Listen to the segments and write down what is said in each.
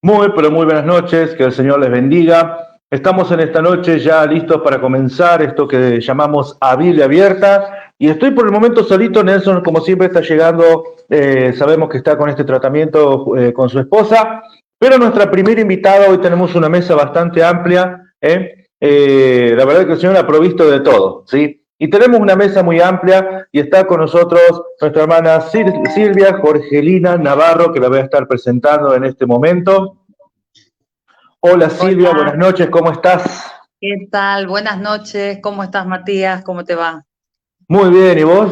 Muy, pero muy buenas noches, que el Señor les bendiga. Estamos en esta noche ya listos para comenzar esto que llamamos a Biblia abierta. Y estoy por el momento solito, Nelson, como siempre está llegando, sabemos que está con este tratamiento con su esposa, pero nuestra primera invitada, hoy tenemos una mesa bastante amplia, la verdad que el Señor ha provisto de todo, ¿sí? Y tenemos una mesa muy amplia y está con nosotros nuestra hermana Silvia Jorgelina Navarro, que la voy a estar presentando en este momento. Hola Silvia, Hola, buenas noches, ¿cómo estás? ¿qué tal? Buenas noches, ¿cómo estás, Matías? ¿Cómo te va? Muy bien, ¿y vos?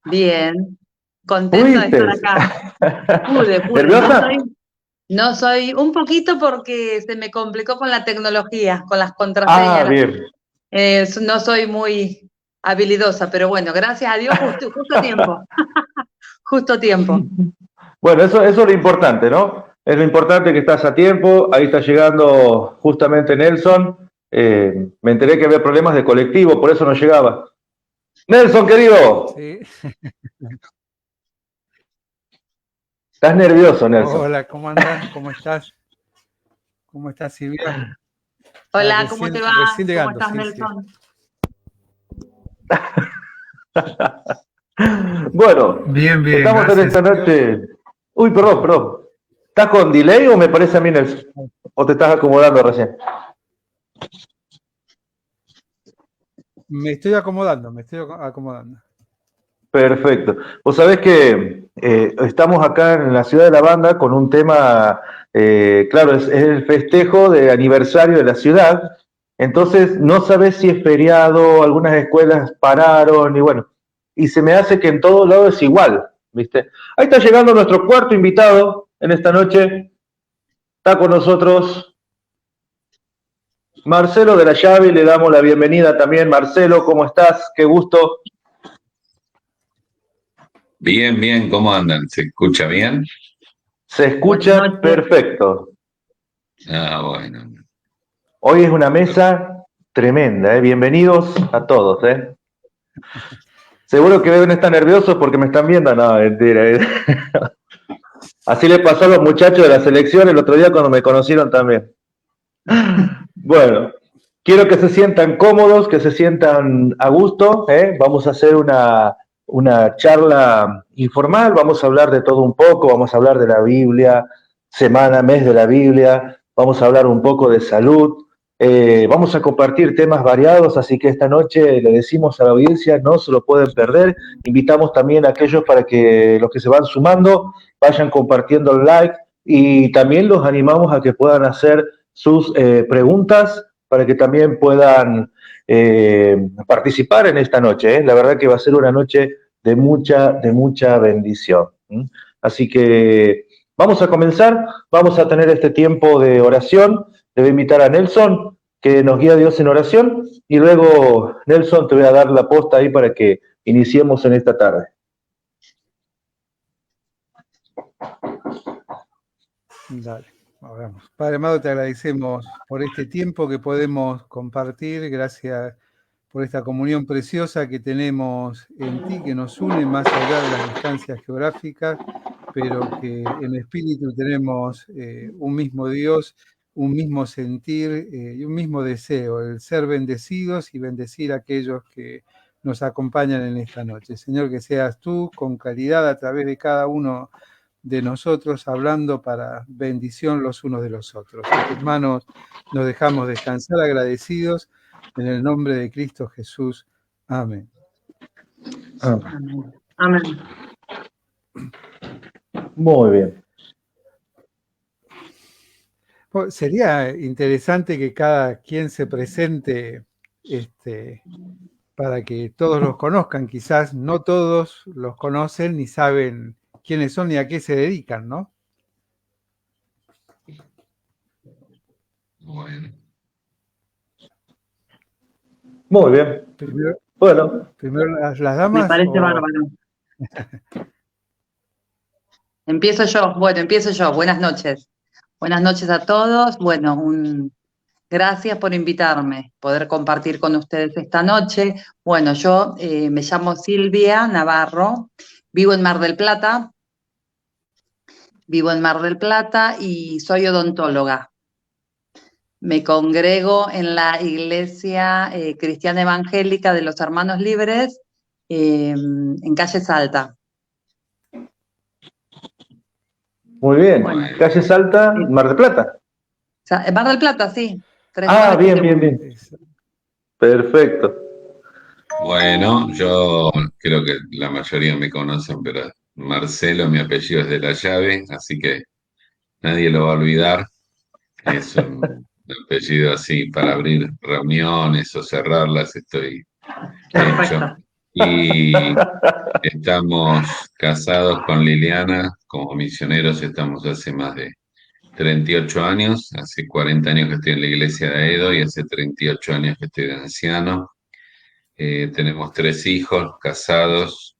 Bien, contenta de ¿Pudiste? estar acá. Pude. ¿Nerviosa? No soy un poquito porque se me complicó con la tecnología, con las Ah, contraseñas. bien. No soy muy habilidosa, pero bueno, gracias a Dios, justo a tiempo, justo a tiempo. Bueno, eso es lo importante, ¿no? Es lo importante que estás a tiempo, ahí está llegando justamente Nelson. Me enteré que había problemas de colectivo, por eso no llegaba. Nelson, querido, Sí. estás nervioso, Nelson. Hola, ¿cómo andas? ¿Cómo estás? ¿Cómo estás, Silvia? Hola, ¿cómo te va? Recién ¿Cómo llegando, estás, sí, sí. Nelson? Bueno, Bien, estamos en gracias esta a Dios. noche. Uy, perdón. ¿Estás con delay o me parece a mí, Nelson? ¿O te estás acomodando recién? Me estoy acomodando. Perfecto. Vos sabés que estamos acá en la ciudad de La Banda con un tema, claro, es el festejo de aniversario de la ciudad, entonces no sabés si es feriado, algunas escuelas pararon y bueno, y se me hace que en todos lados es igual, ¿viste? Ahí está llegando nuestro cuarto invitado en esta noche, está con nosotros Marcelo de la Llave, le damos la bienvenida también. Marcelo, ¿cómo estás? Qué gusto. Bien, ¿cómo andan? ¿Se escucha bien? Se Buenas escucha noches. perfecto. Ah, bueno. Hoy es una mesa tremenda, ¿eh? Bienvenidos a todos, ¿eh? Seguro que deben estar nerviosos porque me están viendo. No, mentira. Así le pasó a los muchachos de la selección el otro día cuando me conocieron también. Bueno, quiero que se sientan cómodos, que se sientan a gusto, ¿eh? Vamos a hacer una charla informal, vamos a hablar de todo un poco, vamos a hablar de la Biblia, semana, mes de la Biblia, vamos a hablar un poco de salud, vamos a compartir temas variados, así que esta noche le decimos a la audiencia, no se lo pueden perder, invitamos también a aquellos para que los que se van sumando vayan compartiendo el like y también los animamos a que puedan hacer sus preguntas para que también puedan participar en esta noche. La verdad que va a ser una noche de mucha bendición. Así que vamos a comenzar, vamos a tener este tiempo de oración. Le voy a invitar a Nelson que nos guíe a Dios en oración y luego, Nelson, te voy a dar la posta ahí para que iniciemos en esta tarde. Dale, vamos. Padre amado, te agradecemos por este tiempo que podemos compartir. Gracias por esta comunión preciosa que tenemos en ti, que nos une más allá de las distancias geográficas, pero que en espíritu tenemos un mismo Dios, un mismo sentir y un mismo deseo, el ser bendecidos y bendecir a aquellos que nos acompañan en esta noche. Señor, que seas tú con claridad a través de cada uno de nosotros, hablando para bendición los unos de los otros. En tus manos nos dejamos descansar agradecidos, en el nombre de Cristo Jesús. Amén. Amén. Amén. Muy bien. Sería interesante que cada quien se presente para que todos los conozcan. Quizás no todos los conocen ni saben quiénes son ni a qué se dedican, ¿no? Bueno. Muy bien. Primero las damas. Me parece bárbaro. Empiezo yo. Buenas noches. Buenas noches a todos. Bueno, gracias por invitarme, poder compartir con ustedes esta noche. Bueno, yo me llamo Silvia Navarro, vivo en Mar del Plata. Vivo en Mar del Plata y soy odontóloga. Me congrego en la Iglesia Cristiana Evangélica de los Hermanos Libres en calle Salta. Muy bien. Bueno. Calle Salta, Mar del Plata. Mar del Plata, sí. 3 Ah, lugares bien, que bien, bien. Perfecto. Bueno, yo creo que la mayoría me conocen, pero Marcelo, mi apellido es de La Llave, así que nadie lo va a olvidar. Es un apellido así para abrir reuniones o cerrarlas, estoy hecho. Perfecto. Y estamos casados con Liliana, como misioneros estamos hace más de 38 años, hace 40 años que estoy en la iglesia de Aedo y hace 38 años que estoy de anciano. Tenemos 3 hijos casados,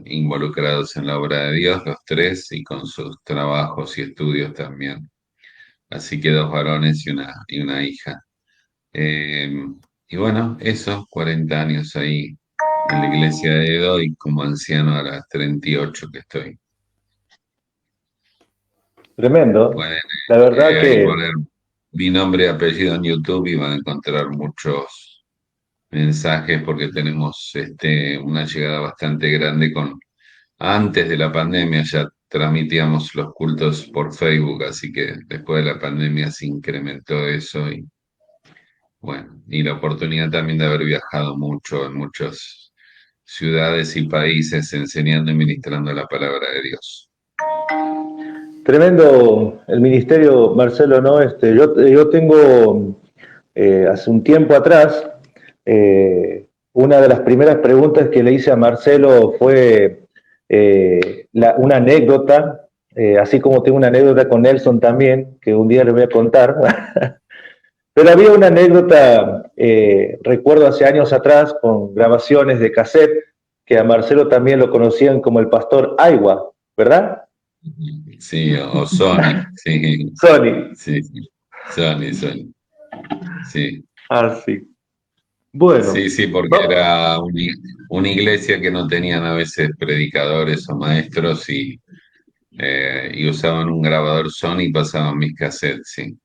involucrados en la obra de Dios, los 3, y con sus trabajos y estudios también. Así que 2 varones y una hija. Y bueno, eso, 40 años ahí en la iglesia de Edo y como anciano a las 38 que estoy. Tremendo. Pueden La verdad ahí que poner mi nombre y apellido en YouTube y van a encontrar muchos mensajes porque tenemos una llegada bastante grande antes de la pandemia ya transmitíamos los cultos por Facebook, así que después de la pandemia se incrementó eso y bueno, y la oportunidad también de haber viajado mucho en muchas ciudades y países enseñando y ministrando la palabra de Dios. tremendo el ministerio, Marcelo, ¿no? Yo tengo, hace un tiempo atrás, una de las primeras preguntas que le hice a Marcelo fue una anécdota, así como tengo una anécdota con Nelson también, que un día le voy a contar. Pero había una anécdota, recuerdo hace años atrás, con grabaciones de cassette, que a Marcelo también lo conocían como el pastor Aiwa, ¿verdad? Sí, o Sony, sí, Sony. sí, Sony, sí. Ah, sí. Bueno, Sí, sí, porque era una iglesia que no tenían a veces predicadores o maestros y usaban un grabador Sony y pasaban mis cassettes, sí.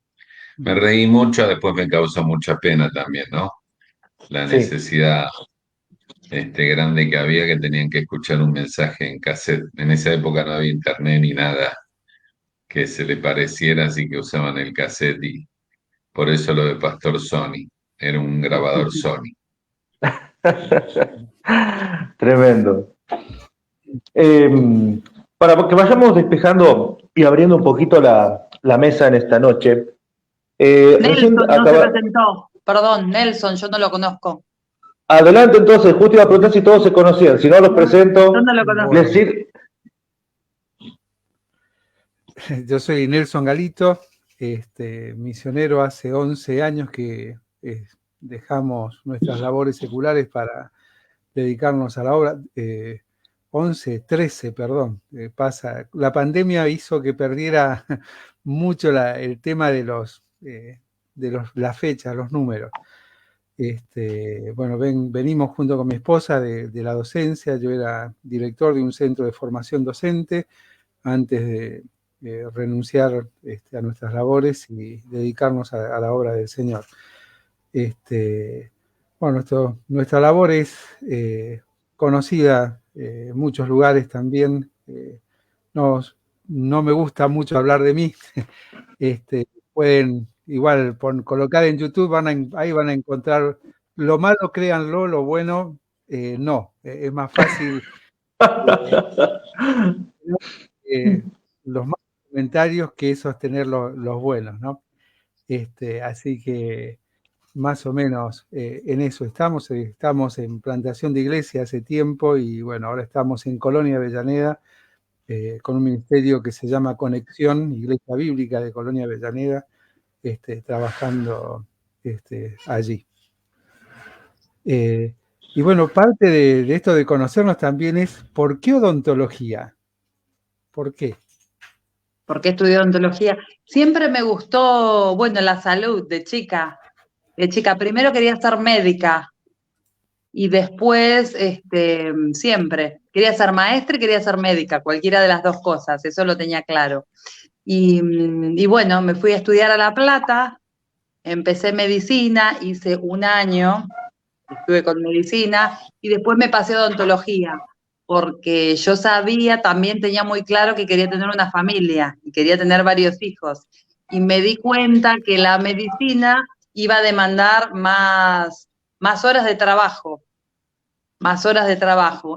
Me reí mucho, después me causó mucha pena también, ¿no? La sí. necesidad grande que había que tenían que escuchar un mensaje en cassette. En esa época no había internet ni nada que se le pareciera, así que usaban el cassette y por eso lo de Pastor Sony, era un grabador Sony. Tremendo. Para que vayamos despejando y abriendo un poquito la mesa en esta noche. Nelson no se presentó. Perdón, Nelson, yo no lo conozco. Adelante, entonces, justo iba a preguntar si todos se conocían. Si no, los presento. Yo no lo conozco. Yo soy Nelson Galito, misionero hace 11 años que dejamos nuestras labores seculares para dedicarnos a la obra. 13, perdón. La pandemia hizo que perdiera mucho el tema de las fechas, los números. Bueno, venimos junto con mi esposa de la docencia. Yo era director de un centro de formación docente antes de renunciar a nuestras labores y dedicarnos a la obra del Señor. Bueno, nuestra labor es conocida en muchos lugares también. No me gusta mucho hablar de mí. Pueden igual colocar en YouTube, ahí van a encontrar lo malo, créanlo, lo bueno, no. Es más fácil los malos comentarios que sostener los buenos, ¿no? Así que más o menos en eso estamos en plantación de iglesia hace tiempo y bueno, ahora estamos en Colonia Avellaneda con un ministerio que se llama Conexión, Iglesia Bíblica de Colonia Avellaneda, trabajando allí. Y bueno, parte de esto de conocernos también es ¿por qué odontología? ¿Por qué? ¿Por qué estudié odontología? Siempre me gustó, bueno, la salud de chica. De chica, primero quería ser médica. y después siempre quería ser maestra y quería ser médica, cualquiera de las dos cosas, eso lo tenía claro. Y bueno, me fui a estudiar a La Plata, empecé medicina, hice un año, estuve con medicina, y después me pasé a odontología, porque yo sabía, también tenía muy claro que quería tener una familia, y quería tener varios hijos, y me di cuenta que la medicina iba a demandar más horas de trabajo,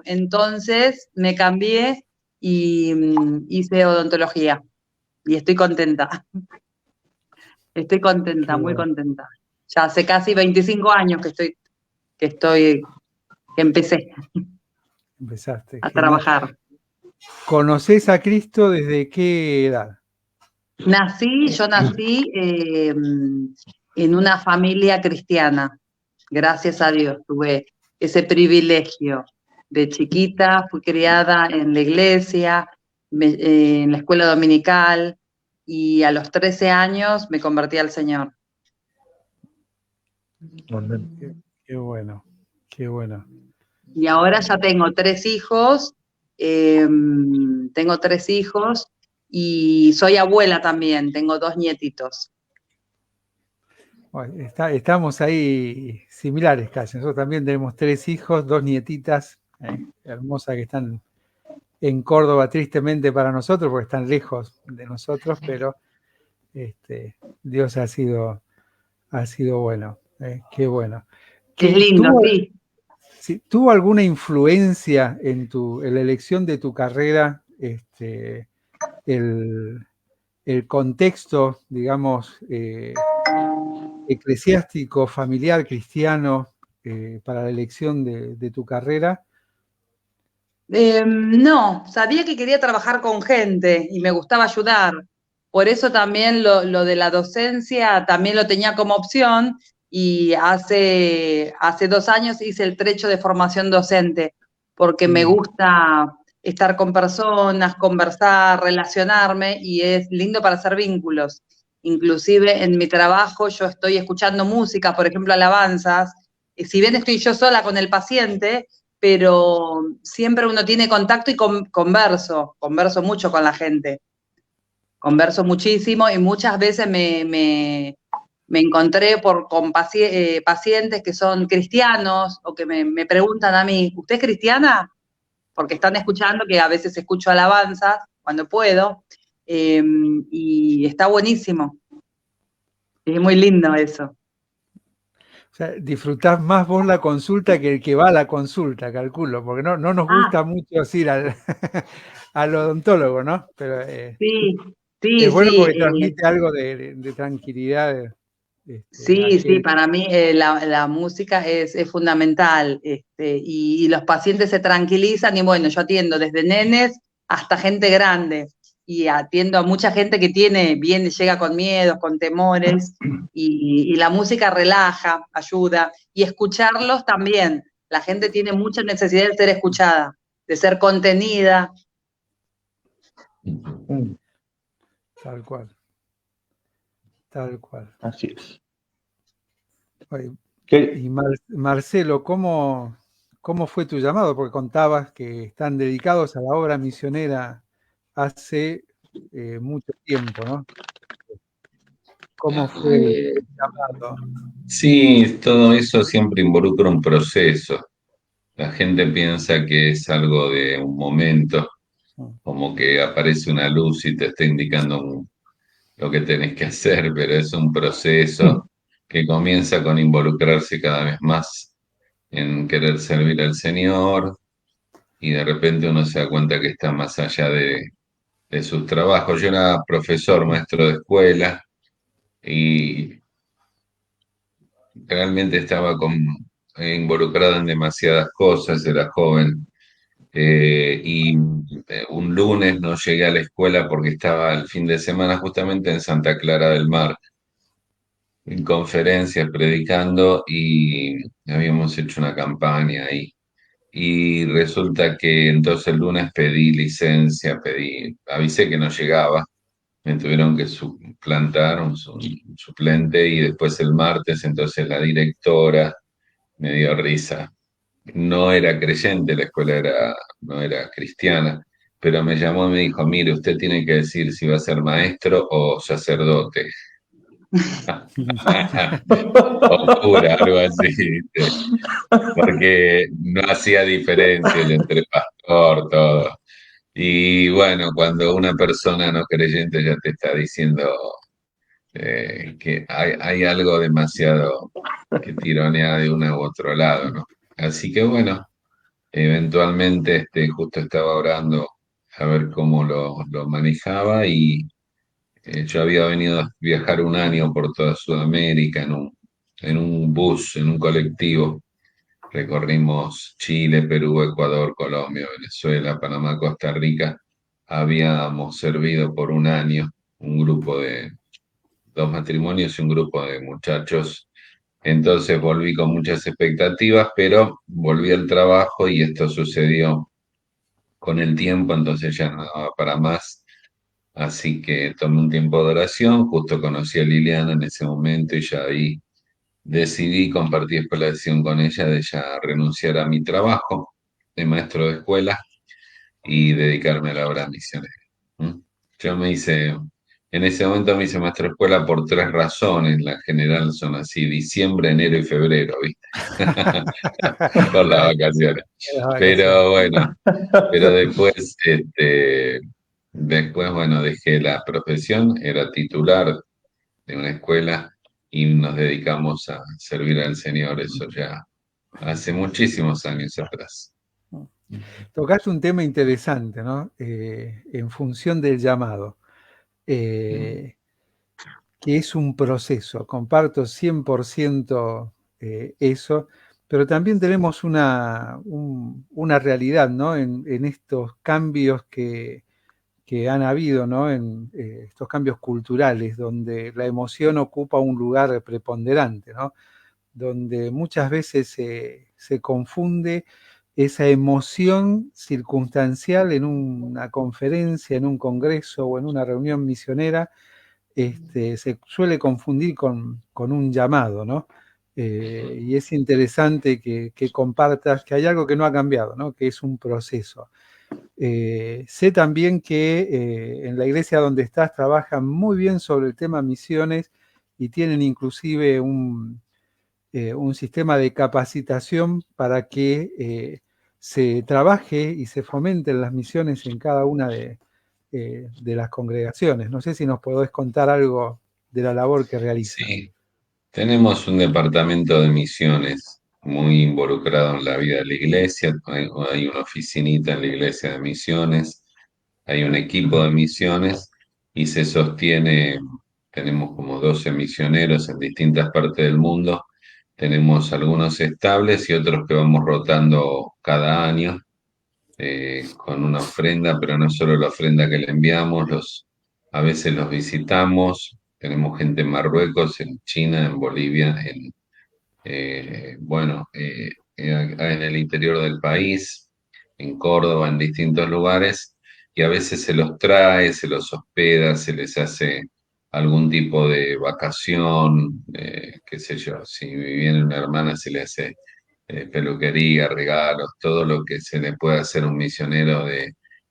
entonces me cambié y hice odontología, y estoy contenta. Estoy Qué contenta, muy bueno. contenta. Ya hace casi 25 años que empecé Empezaste, a genial. trabajar. ¿Conocés a Cristo desde qué edad? Yo nací en una familia cristiana, gracias a Dios, tuve ese privilegio. De chiquita fui criada en la iglesia, en la escuela dominical, y a los 13 años me convertí al Señor. Qué bueno, qué bueno. Y ahora ya tengo 3 hijos, y soy abuela también, tengo 2 nietitos. Bueno, estamos ahí similares casi. Nosotros también tenemos 3 hijos, 2 nietitas hermosas que están en Córdoba, tristemente para nosotros, porque están lejos de nosotros, pero Dios ha sido bueno. Qué bueno. Es lindo, sí. Sí, ¿tuvo alguna influencia en la elección de tu carrera, el contexto, digamos, eclesiástico, familiar, cristiano, para la elección de tu carrera? No, sabía que quería trabajar con gente y me gustaba ayudar. Por eso también lo de la docencia también lo tenía como opción, y hace 2 años hice el trecho de formación docente, porque me gusta estar con personas, conversar, relacionarme, y es lindo para hacer vínculos. Inclusive en mi trabajo yo estoy escuchando música, por ejemplo, alabanzas, y si bien estoy yo sola con el paciente, pero siempre uno tiene contacto y converso mucho con la gente, converso muchísimo, y muchas veces me encontré con pacientes que son cristianos, o que me preguntan a mí, ¿usted es cristiana? Porque están escuchando, que a veces escucho alabanzas cuando puedo, y está buenísimo, es muy lindo eso. O sea, disfrutás más vos la consulta que el que va a la consulta, calculo, porque no nos gusta mucho ir al odontólogo, ¿no? Pero Sí, es bueno sí, porque transmite algo de tranquilidad. sí, para mí la música es fundamental, y los pacientes se tranquilizan, y bueno, yo atiendo desde nenes hasta gente grande, y atiendo a mucha gente que llega con miedos, con temores, y la música relaja, ayuda, y escucharlos también. La gente tiene mucha necesidad de ser escuchada, de ser contenida. Tal cual. Tal cual. Así es. Oye, ¿Qué? y Marcelo, ¿cómo fue tu llamado? Porque contabas que están dedicados a la obra misionera hace mucho tiempo, ¿no? ¿Cómo fue el llamado? Sí, todo eso siempre involucra un proceso. La gente piensa que es algo de un momento, como que aparece una luz y te está indicando lo que tenés que hacer, pero es un proceso que comienza con involucrarse cada vez más en querer servir al Señor, y de repente uno se da cuenta que está más allá de sus trabajos. Yo era profesor, maestro de escuela, y realmente estaba involucrado en demasiadas cosas, era joven. Un lunes no llegué a la escuela porque estaba el fin de semana justamente en Santa Clara del Mar, en conferencias, predicando, y habíamos hecho una campaña ahí. Y resulta que entonces el lunes pedí licencia, avisé que no llegaba, me tuvieron que suplantar un suplente, y después el martes entonces la directora me dio risa. no era creyente, la escuela no era cristiana, pero me llamó y me dijo, mire, usted tiene que decir si va a ser maestro o sacerdote. O cura, algo así, ¿viste? Porque no hacía diferencia entre pastor, todo. Y bueno, cuando una persona no creyente ya te está diciendo que hay algo demasiado que tironea de uno u otro lado, ¿no? Así que bueno, eventualmente justo estaba orando a ver cómo lo manejaba y yo había venido a viajar un año por toda Sudamérica en un bus, en un colectivo. Recorrimos Chile, Perú, Ecuador, Colombia, Venezuela, Panamá, Costa Rica. Habíamos servido por un año un grupo de dos matrimonios y un grupo de muchachos. Entonces volví con muchas expectativas, pero volví al trabajo y esto sucedió con el tiempo, entonces ya no daba para más. Así que tomé un tiempo de oración, justo conocí a Liliana en ese momento y ya ahí decidí compartir después la decisión con ella de ya renunciar a mi trabajo de maestro de escuela y dedicarme a la obra misionera. ¿Mm? Yo me hice, en ese momento me hice maestro de escuela por tres razones, la general son así, diciembre, enero y febrero, ¿viste? Por las vacaciones. Las vacaciones. Pero bueno, pero después, después, bueno, dejé la profesión, era titular de una escuela y nos dedicamos a servir al Señor, eso ya hace muchísimos años atrás. Tocaste un tema interesante, ¿no? En función del llamado, que es un proceso. Comparto 100% eso, pero también tenemos una realidad, ¿no? En estos cambios que han habido, ¿no? En estos cambios culturales, donde la emoción ocupa un lugar preponderante, ¿no? Donde muchas veces se confunde esa emoción circunstancial en una conferencia, en un congreso o en una reunión misionera, se suele confundir con un llamado, ¿no? Y es interesante que compartas que hay algo que no ha cambiado, ¿no? Que es un proceso. Sé también que en la iglesia donde estás trabajan muy bien sobre el tema misiones y tienen inclusive un sistema de capacitación para que se trabaje y se fomenten las misiones en cada una de las congregaciones. No sé si nos podés contar algo de la labor que realizan. Sí, tenemos un departamento de misiones muy involucrado en la vida de la iglesia, hay una oficinita en la iglesia de misiones, hay un equipo de misiones y se sostiene, tenemos como 12 misioneros en distintas partes del mundo, tenemos algunos estables y otros que vamos rotando cada año con una ofrenda, pero no solo la ofrenda que le enviamos, a veces los visitamos, tenemos gente en Marruecos, en China, en Bolivia, en el interior del país, en Córdoba, en distintos lugares, y a veces se los trae, se los hospeda, se les hace algún tipo de vacación, qué sé yo, si viene una hermana se le hace peluquería, regalos, todo lo que se le puede hacer a un misionero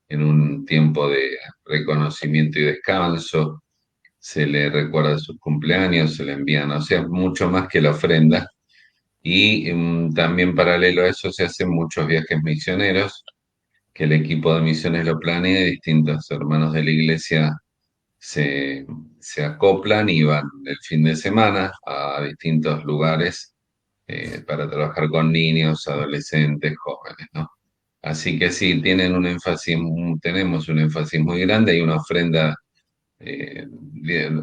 en un tiempo de reconocimiento y descanso, se le recuerda sus cumpleaños, se le envían, o sea, mucho más que la ofrenda. Y también paralelo a eso se hacen muchos viajes misioneros, que el equipo de misiones lo planea y distintos hermanos de la iglesia se, se acoplan y van el fin de semana a distintos lugares para trabajar con niños, adolescentes, jóvenes, ¿no? Así que sí, tenemos un énfasis muy grande, hay una ofrenda,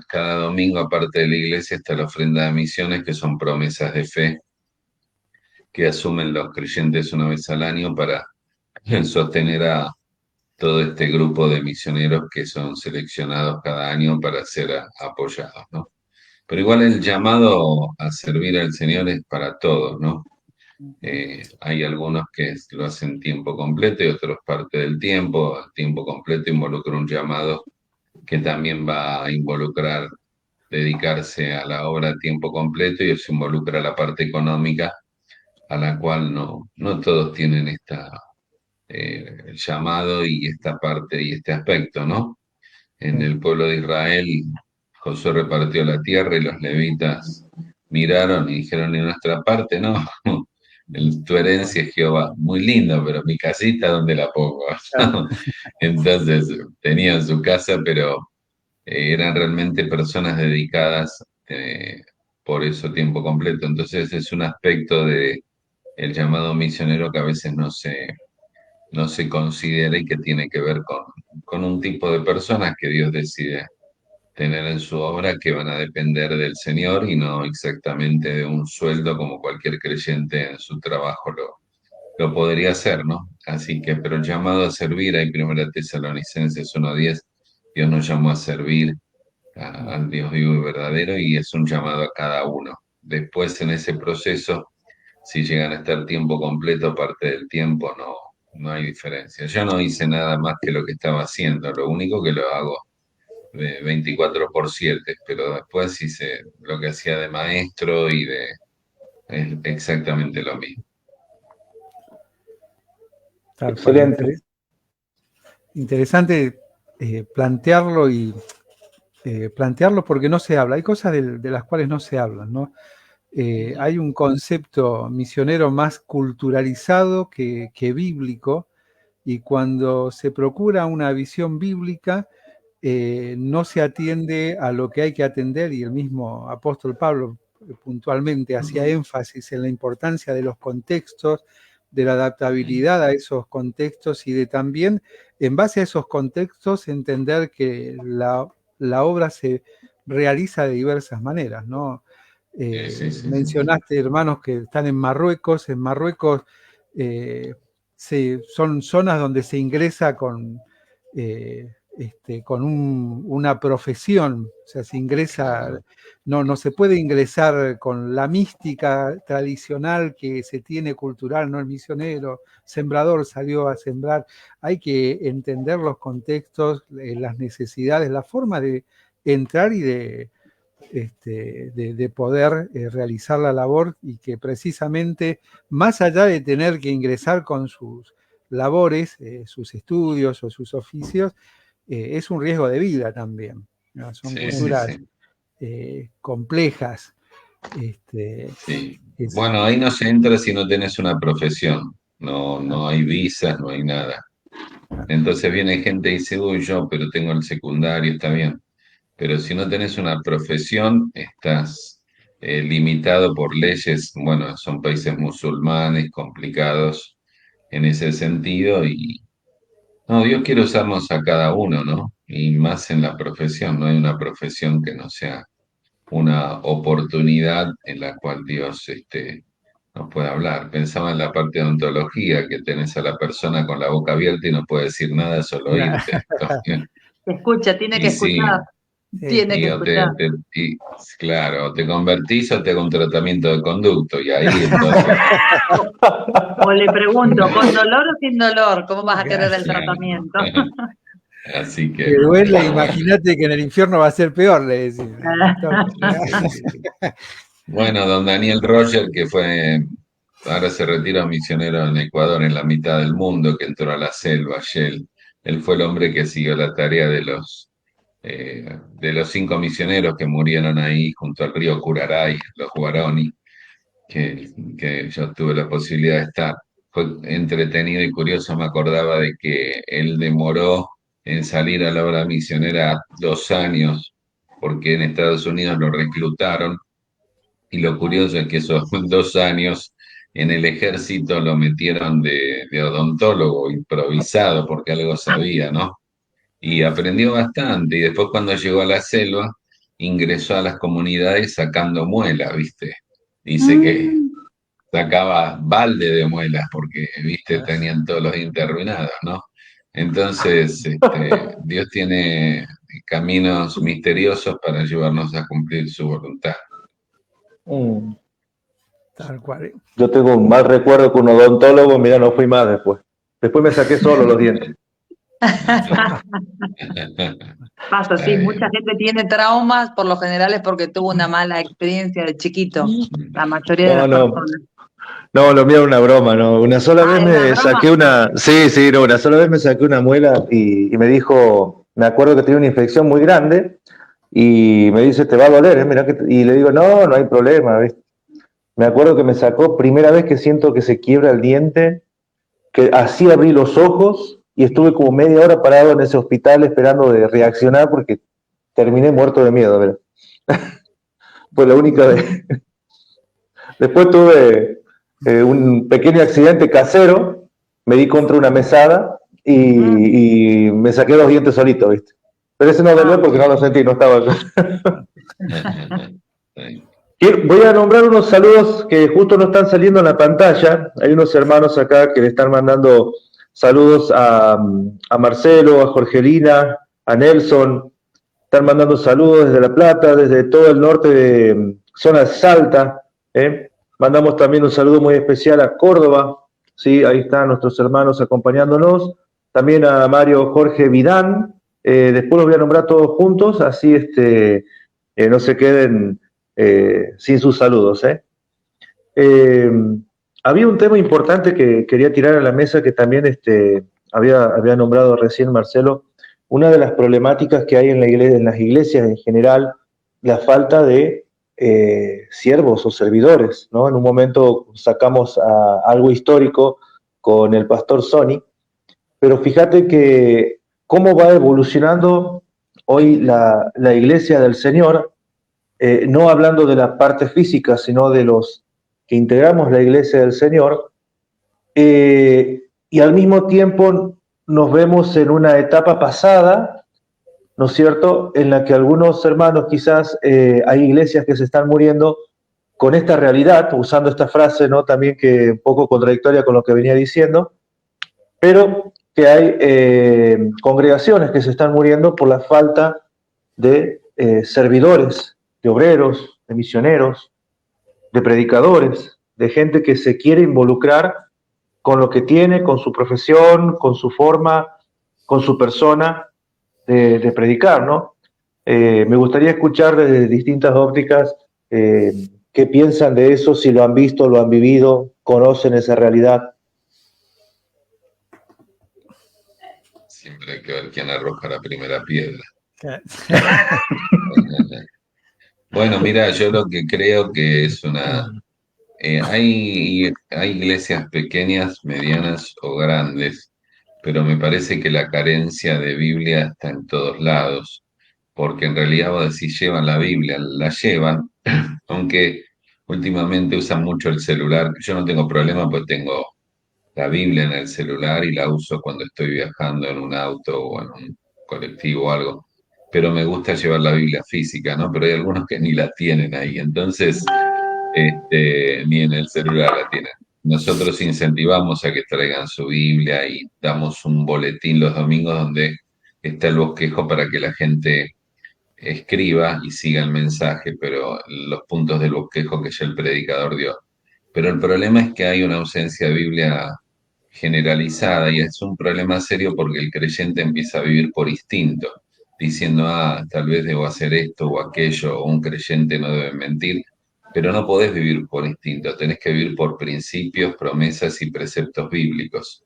cada domingo aparte de la iglesia está la ofrenda de misiones, que son promesas de fe que asumen los creyentes una vez al año para sostener a todo este grupo de misioneros que son seleccionados cada año para ser apoyados, ¿no? Pero igual el llamado a servir al Señor es para todos, ¿no? Hay algunos que lo hacen tiempo completo y otros parte del tiempo. El tiempo completo involucra un llamado que también va a involucrar dedicarse a la obra a tiempo completo y eso involucra la parte económica a la cual no todos tienen el llamado y esta parte y este aspecto, ¿no? En el pueblo de Israel, Josué repartió la tierra y los levitas miraron y dijeron, en nuestra parte, no, tu herencia es Jehová, muy lindo, pero mi casita, ¿dónde la pongo? Entonces, tenían su casa, pero eran realmente personas dedicadas por eso tiempo completo. Entonces, es un aspecto de el llamado misionero que a veces no se considera y que tiene que ver con un tipo de personas que Dios decide tener en su obra que van a depender del Señor y no exactamente de un sueldo como cualquier creyente en su trabajo lo podría hacer, ¿no? Así que, pero el llamado a servir, hay 1 Tesalonicenses 1:10, Dios nos llamó a servir al Dios vivo y verdadero y es un llamado a cada uno. Después en ese proceso, si llegan a estar tiempo completo, parte del tiempo, no hay diferencia. Yo no hice nada más que lo que estaba haciendo, lo único que lo hago de 24/7, pero después hice lo que hacía de maestro es exactamente lo mismo. Tal cual. Excelente. Interesante plantearlo plantearlo porque no se habla. Hay cosas de las cuales no se hablan, ¿no? Hay un concepto misionero más culturalizado que bíblico, y cuando se procura una visión bíblica, no se atiende a lo que hay que atender, y el mismo apóstol Pablo puntualmente hacía énfasis en la importancia de los contextos, de la adaptabilidad a esos contextos y de también, en base a esos contextos, entender que la obra se realiza de diversas maneras, ¿no? Sí. Mencionaste hermanos que están en Marruecos. En Marruecos son zonas donde se ingresa con una profesión, o sea, se ingresa, no se puede ingresar con la mística tradicional que se tiene cultural, ¿no? El misionero, sembrador salió a sembrar. Hay que entender los contextos, las necesidades, la forma de entrar y de poder realizar la labor, y que precisamente, más allá de tener que ingresar con sus labores, sus estudios o sus oficios, es un riesgo de vida también, ¿no? Son culturas complejas. Sí. Bueno, ahí no se entra si no tenés una profesión, no hay visas, no hay nada. Entonces viene gente y dice, uy, yo, pero tengo el secundario, está bien. Pero si no tenés una profesión, estás limitado por leyes, bueno, son países musulmanes, complicados en ese sentido, y no, Dios quiere usarnos a cada uno, ¿no? Y más en la profesión, no hay una profesión que no sea una oportunidad en la cual Dios nos puede hablar. Pensaba en la parte de ontología, que tenés a la persona con la boca abierta y no puede decir nada, solo oírte. Escucha, tiene que Y sí, escuchar. Tiene que escuchar. claro, te convertís o te hago un tratamiento de conducto, y ahí entonces. O le pregunto, ¿con dolor o sin dolor? ¿Cómo vas a querer el tratamiento? Así que. Que duele, imagínate que en el infierno va a ser peor, le decís. Bueno, don Daniel Roger, que ahora se retira misionero en Ecuador, en la mitad del mundo, que entró a la selva, Shell. Él fue el hombre que siguió la tarea de los 5 misioneros que murieron ahí junto al río Curaray, los Guarani, que yo tuve la posibilidad de estar. Fue entretenido y curioso, me acordaba de que él demoró en salir a la obra misionera 2 años, porque en Estados Unidos lo reclutaron, y lo curioso es que esos 2 años en el ejército lo metieron de odontólogo improvisado, porque algo sabía, ¿no? Y aprendió bastante, y después cuando llegó a la selva, ingresó a las comunidades sacando muelas, ¿viste? Dice que sacaba balde de muelas porque, ¿viste? Tenían todos los dientes arruinados, ¿no? Entonces, Dios tiene caminos misteriosos para ayudarnos a cumplir su voluntad. Tal cual. Yo tengo un mal recuerdo con un odontólogo, mira, no fui más después. Después me saqué solo los dientes. Pasa, sí, mucha gente tiene traumas, por lo general es porque tuvo una mala experiencia de chiquito, la mayoría de las personas. No, lo mío era una broma, ¿no? Una sola vez Ah, ¿es una me broma? saqué sí, no, una sola vez me saqué una muela y me dijo, me acuerdo que tenía una infección muy grande y me dice, te va a doler, ¿eh? Mirá y le digo, no, no hay problema, ¿ves? Me acuerdo que me sacó, primera vez que siento que se quiebra el diente, que así abrí los ojos y estuve como media hora parado en ese hospital esperando de reaccionar porque terminé muerto de miedo, ¿verdad? Fue la única vez. Después tuve un pequeño accidente casero, me di contra una mesada y me saqué los dientes solito, ¿viste? Pero ese no Ah, dolió porque no lo sentí, no estaba acá. Sí. Voy a nombrar unos saludos que justo no están saliendo en la pantalla. Hay unos hermanos acá que le están mandando saludos a Marcelo, a Jorgelina, a Nelson. Están mandando saludos desde La Plata, desde todo el norte de zona de Salta. ¿eh? Mandamos también un saludo muy especial a Córdoba. ¿sí? Ahí están nuestros hermanos acompañándonos. También a Mario Jorge Vidán. Después los voy a nombrar todos juntos, así no se queden sin sus saludos. Eh, Había un tema importante que quería tirar a la mesa que también había nombrado recién Marcelo. Una de las problemáticas que hay en en las iglesias en general, la falta de siervos o servidores, ¿no? En un momento sacamos algo histórico con el pastor Sony, pero fíjate que cómo va evolucionando hoy la iglesia del Señor, no hablando de la parte física, sino de los que integramos la iglesia del Señor, y al mismo tiempo nos vemos en una etapa pasada, ¿no es cierto?, en la que algunos hermanos quizás hay iglesias que se están muriendo con esta realidad, usando esta frase, ¿no?, también que un poco contradictoria con lo que venía diciendo, pero que hay congregaciones que se están muriendo por la falta de servidores, de obreros, de misioneros, de predicadores, de gente que se quiere involucrar con lo que tiene, con su profesión, con su forma, con su persona de predicar, ¿no? Me gustaría escuchar desde distintas ópticas qué piensan de eso, si lo han visto, lo han vivido, conocen esa realidad. Siempre hay que ver quién arroja la primera piedra. Bueno, mira, yo lo que creo que es hay iglesias pequeñas, medianas o grandes, pero me parece que la carencia de Biblia está en todos lados, porque en realidad vos decís, llevan la Biblia, la llevan, aunque últimamente usan mucho el celular. Yo no tengo problema, pues tengo la Biblia en el celular y la uso cuando estoy viajando en un auto o en un colectivo o algo, pero me gusta llevar la Biblia física, ¿no? Pero hay algunos que ni la tienen ahí, entonces, ni en el celular la tienen. Nosotros incentivamos a que traigan su Biblia y damos un boletín los domingos donde está el bosquejo para que la gente escriba y siga el mensaje, pero los puntos del bosquejo que ya el predicador dio. Pero el problema es que hay una ausencia de Biblia generalizada y es un problema serio porque el creyente empieza a vivir por instinto, diciendo, tal vez debo hacer esto o aquello, o un creyente no debe mentir, pero no podés vivir por instinto, tenés que vivir por principios, promesas y preceptos bíblicos.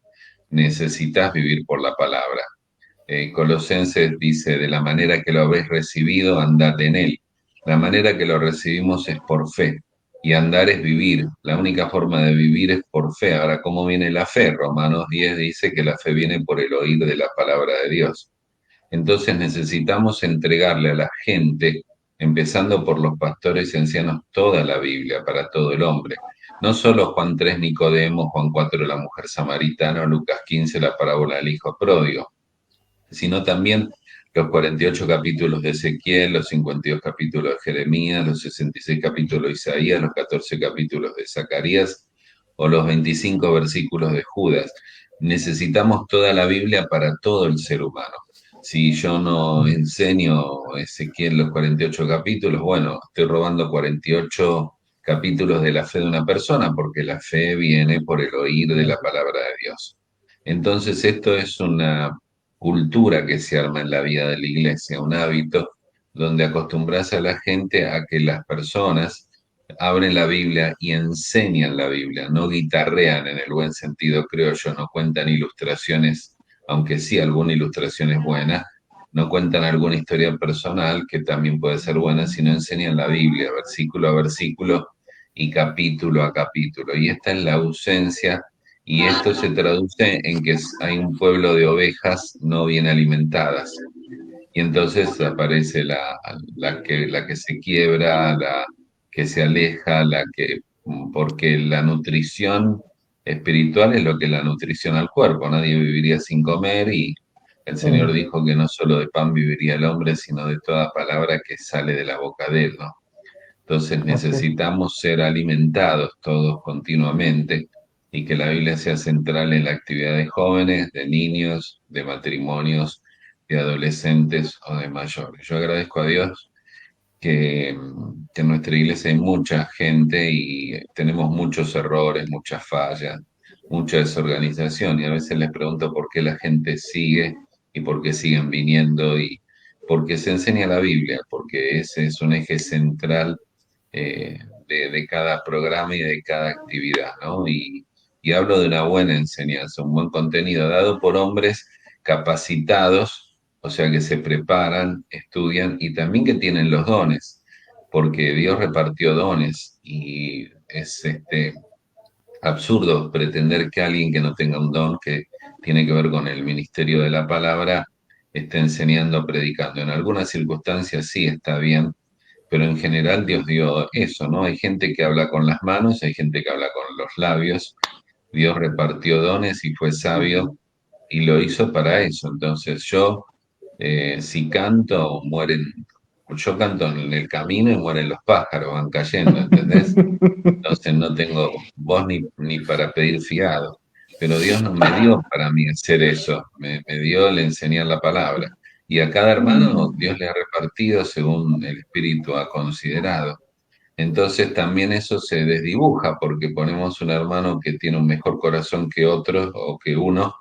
Necesitas vivir por la palabra. Colosenses dice, de la manera que lo habéis recibido, andad en él. La manera que lo recibimos es por fe. Y andar es vivir. La única forma de vivir es por fe. Ahora, ¿cómo viene la fe? Romanos 10 dice que la fe viene por el oír de la palabra de Dios. Entonces necesitamos entregarle a la gente, empezando por los pastores y ancianos, toda la Biblia para todo el hombre. No solo Juan 3, Nicodemo, Juan 4, la mujer samaritana, o Lucas 15, la parábola del hijo pródigo, sino también los 48 capítulos de Ezequiel, los 52 capítulos de Jeremías, los 66 capítulos de Isaías, los 14 capítulos de Zacarías o los 25 versículos de Judas. Necesitamos toda la Biblia para todo el ser humano. Si yo no enseño Ezequiel los 48 capítulos, bueno, estoy robando 48 capítulos de la fe de una persona, porque la fe viene por el oír de la palabra de Dios. Entonces esto es una cultura que se arma en la vida de la iglesia, un hábito donde acostumbras a la gente a que las personas abren la Biblia y enseñan la Biblia, no guitarrean en el buen sentido, creo yo, no cuentan ilustraciones, aunque sí alguna ilustración es buena, no cuentan alguna historia personal que también puede ser buena, sino enseñan la Biblia, versículo a versículo y capítulo a capítulo. Y esta es la ausencia, y esto se traduce en que hay un pueblo de ovejas no bien alimentadas. Y entonces aparece la que se quiebra, la que se aleja, porque la nutrición espiritual es lo que es la nutrición al cuerpo. Nadie viviría sin comer y el Señor dijo que no solo de pan viviría el hombre, sino de toda palabra que sale de la boca de él, ¿no? Entonces necesitamos ser alimentados todos continuamente y que la Biblia sea central en la actividad de jóvenes, de niños, de matrimonios, de adolescentes o de mayores. Yo agradezco a Dios que en nuestra iglesia hay mucha gente y tenemos muchos errores, muchas fallas, mucha desorganización y a veces les pregunto por qué la gente sigue y por qué siguen viniendo y porque se enseña la Biblia, porque ese es un eje central de cada programa y de cada actividad, ¿no? Y hablo de una buena enseñanza, un buen contenido dado por hombres capacitados, o sea, que se preparan, estudian y también que tienen los dones, porque Dios repartió dones y es absurdo pretender que alguien que no tenga un don que tiene que ver con el ministerio de la palabra esté enseñando, predicando. En algunas circunstancias sí está bien, pero en general Dios dio eso, ¿no? Hay gente que habla con las manos, hay gente que habla con los labios. Dios repartió dones y fue sabio y lo hizo para eso. Entonces si canto, mueren, yo canto en el camino y mueren los pájaros, van cayendo, ¿entendés? Entonces no tengo voz ni para pedir fiado. Pero Dios no me dio para mí hacer eso, me dio el enseñar la palabra. Y a cada hermano Dios le ha repartido según el Espíritu ha considerado. Entonces también eso se desdibuja porque ponemos un hermano que tiene un mejor corazón que otro o que uno,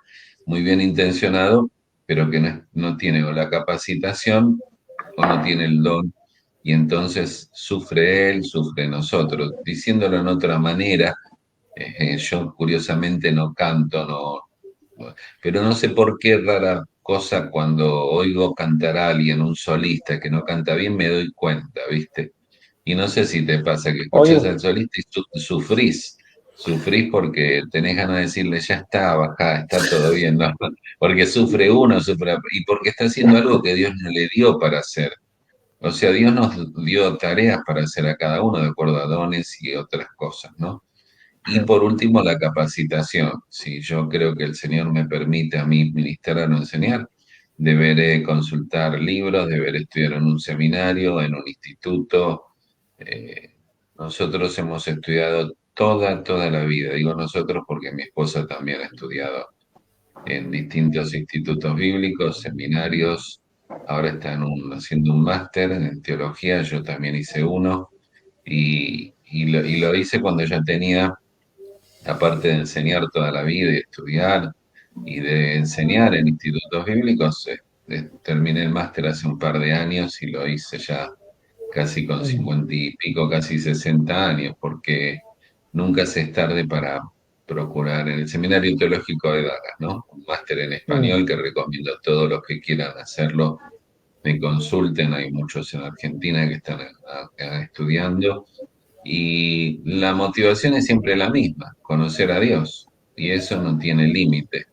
muy bien intencionado, pero que no tiene o la capacitación o no tiene el don. Y entonces sufre él, sufre nosotros. Diciéndolo en otra manera, yo curiosamente no canto, pero no sé por qué rara cosa cuando oigo cantar a alguien, un solista que no canta bien, me doy cuenta, ¿viste? Y no sé si te pasa que escuchas Oye, al solista y sufrís porque tenés ganas de decirle, ya está, bajá, está todo bien, ¿no? Porque sufre uno, y porque está haciendo algo que Dios no le dio para hacer. O sea, Dios nos dio tareas para hacer a cada uno de acuerdo a dones y otras cosas, ¿no? Y por último, la capacitación. Si yo creo que el Señor me permite a mí ministrar o enseñar, deberé consultar libros, deberé estudiar en un seminario, en un instituto. Eh, Nosotros hemos estudiado toda la vida. Digo nosotros porque mi esposa también ha estudiado en distintos institutos bíblicos, seminarios. Ahora está haciendo un máster en teología, yo también hice uno. Y lo hice cuando ya tenía, aparte de enseñar toda la vida y estudiar y de enseñar en institutos bíblicos, terminé el máster hace un par de años y lo hice ya casi con 50 y pico, casi 60 años, porque nunca se es tarde para procurar en el Seminario Teológico de Dallas, ¿no? Un máster en español que recomiendo a todos los que quieran hacerlo, me consulten, hay muchos en Argentina que están estudiando y la motivación es siempre la misma, conocer a Dios, y eso no tiene límite.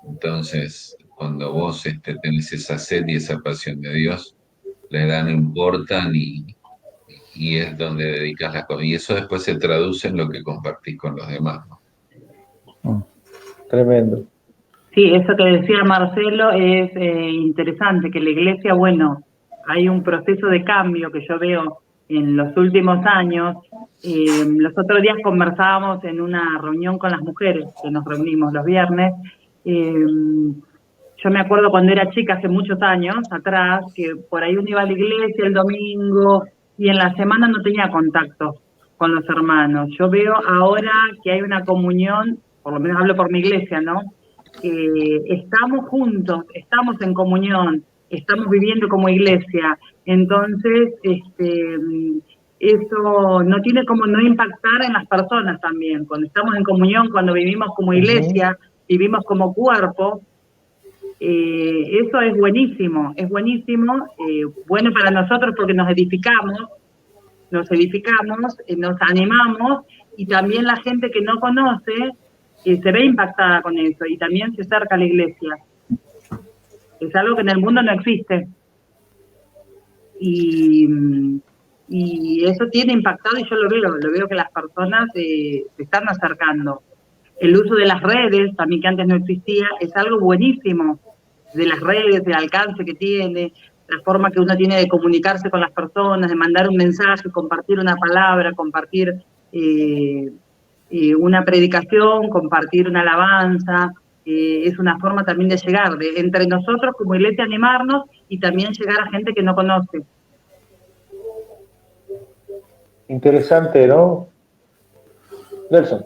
Entonces, cuando vos tenés esa sed y esa pasión de Dios, la edad no importa y es donde dedicas la cosa. Y eso después se traduce en lo que compartís con los demás, ¿no? tremendo. Sí, eso que decía Marcelo es interesante, que la iglesia, bueno, hay un proceso de cambio que yo veo en los últimos años. Los otros días conversábamos en una reunión con las mujeres, que nos reunimos los viernes. Yo me acuerdo cuando era chica, hace muchos años atrás, que por ahí uno iba a la iglesia el domingo y en la semana no tenía contacto con los hermanos. Yo veo ahora que hay una comunión, por lo menos hablo por mi iglesia, ¿no? Estamos juntos, estamos en comunión, estamos viviendo como iglesia. Entonces, eso no tiene como no impactar en las personas también. Cuando estamos en comunión, cuando vivimos como iglesia, vivimos como cuerpo, eso es buenísimo, bueno para nosotros porque nos edificamos, nos animamos, y también la gente que no conoce se ve impactada con eso y también se acerca a la iglesia. Es algo que en el mundo no existe. Y eso tiene impactado, y yo lo veo que las personas se están acercando. El uso de las redes, también que antes no existía, es algo buenísimo, de las redes, el alcance que tiene, la forma que uno tiene de comunicarse con las personas, de mandar un mensaje, compartir una palabra, compartir una predicación, compartir una alabanza. Es una forma también de llegar, de entre nosotros como iglesia animarnos y también llegar a gente que no conoce. Interesante, ¿no? Nelson.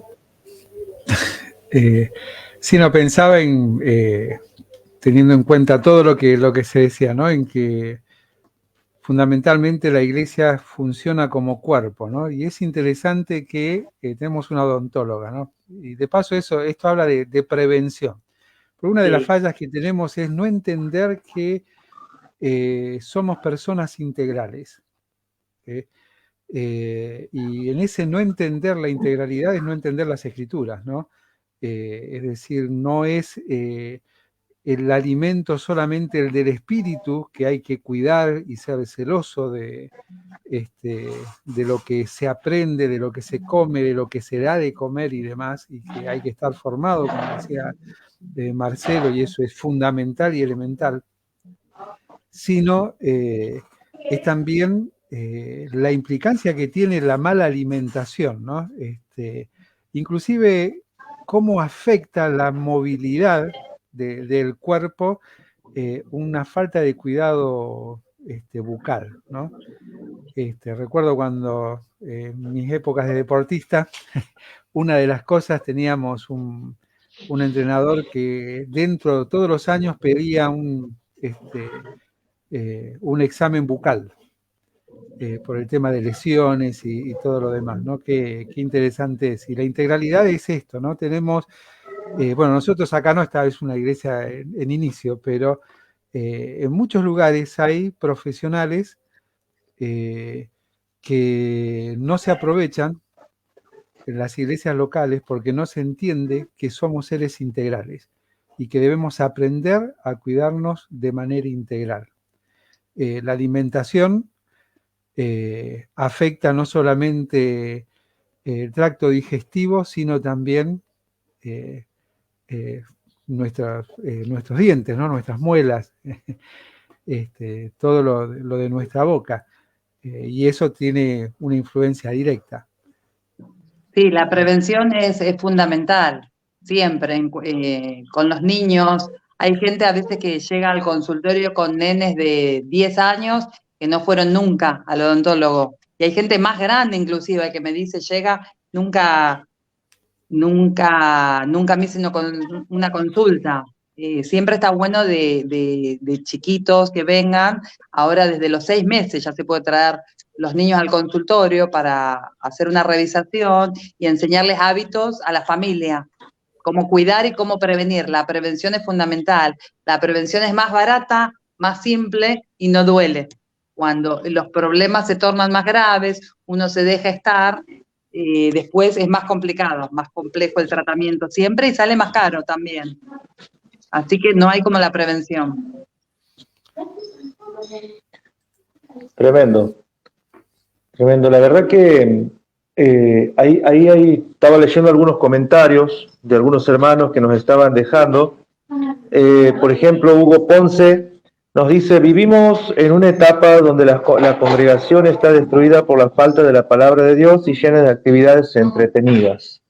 Sí, no pensaba en, teniendo en cuenta todo lo que se decía, ¿no? En que fundamentalmente la iglesia funciona como cuerpo, ¿no? Y es interesante que tenemos una odontóloga, ¿no? Y de paso esto habla de prevención. Porque una de las fallas que tenemos es no entender que somos personas integrales. Y en ese no entender la integralidad es no entender las escrituras, ¿no? Es decir, no es el alimento solamente el del espíritu, que hay que cuidar y ser celoso de lo que se aprende, de lo que se come, de lo que se da de comer y demás, y que hay que estar formado, como decía Marcelo, y eso es fundamental y elemental, sino es también la implicancia que tiene la mala alimentación, ¿no? Inclusive cómo afecta la movilidad del cuerpo una falta de cuidado bucal, ¿no? Recuerdo cuando en mis épocas de deportista, una de las cosas, teníamos un entrenador que dentro de todos los años pedía un examen bucal por el tema de lesiones y todo lo demás, ¿no? Qué interesante es. Y la integralidad es esto, ¿no? Tenemos, bueno, nosotros acá no, esta es una iglesia en inicio, pero en muchos lugares hay profesionales que no se aprovechan en las iglesias locales porque no se entiende que somos seres integrales y que debemos aprender a cuidarnos de manera integral. La alimentación afecta no solamente el tracto digestivo, sino también nuestros dientes, ¿no? Nuestras muelas, todo lo de nuestra boca. Y eso tiene una influencia directa. Sí, la prevención es fundamental, siempre, con los niños. Hay gente a veces que llega al consultorio con nenes de 10 años que no fueron nunca al odontólogo. Y hay gente más grande inclusive que me dice, nunca me hice una consulta. Siempre está bueno de chiquitos que vengan. Ahora desde los 6 meses ya se puede traer los niños al consultorio para hacer una revisación y enseñarles hábitos a la familia, cómo cuidar y cómo prevenir. La prevención es fundamental. La prevención es más barata, más simple y no duele. Cuando los problemas se tornan más graves, uno se deja estar, después es más complicado, más complejo el tratamiento siempre y sale más caro también. Así que no hay como la prevención. Tremendo. Tremendo. La verdad que ahí estaba leyendo algunos comentarios de algunos hermanos que nos estaban dejando. Por ejemplo, Hugo Ponce nos dice: vivimos en una etapa donde la congregación está destruida por la falta de la palabra de Dios y llena de actividades entretenidas.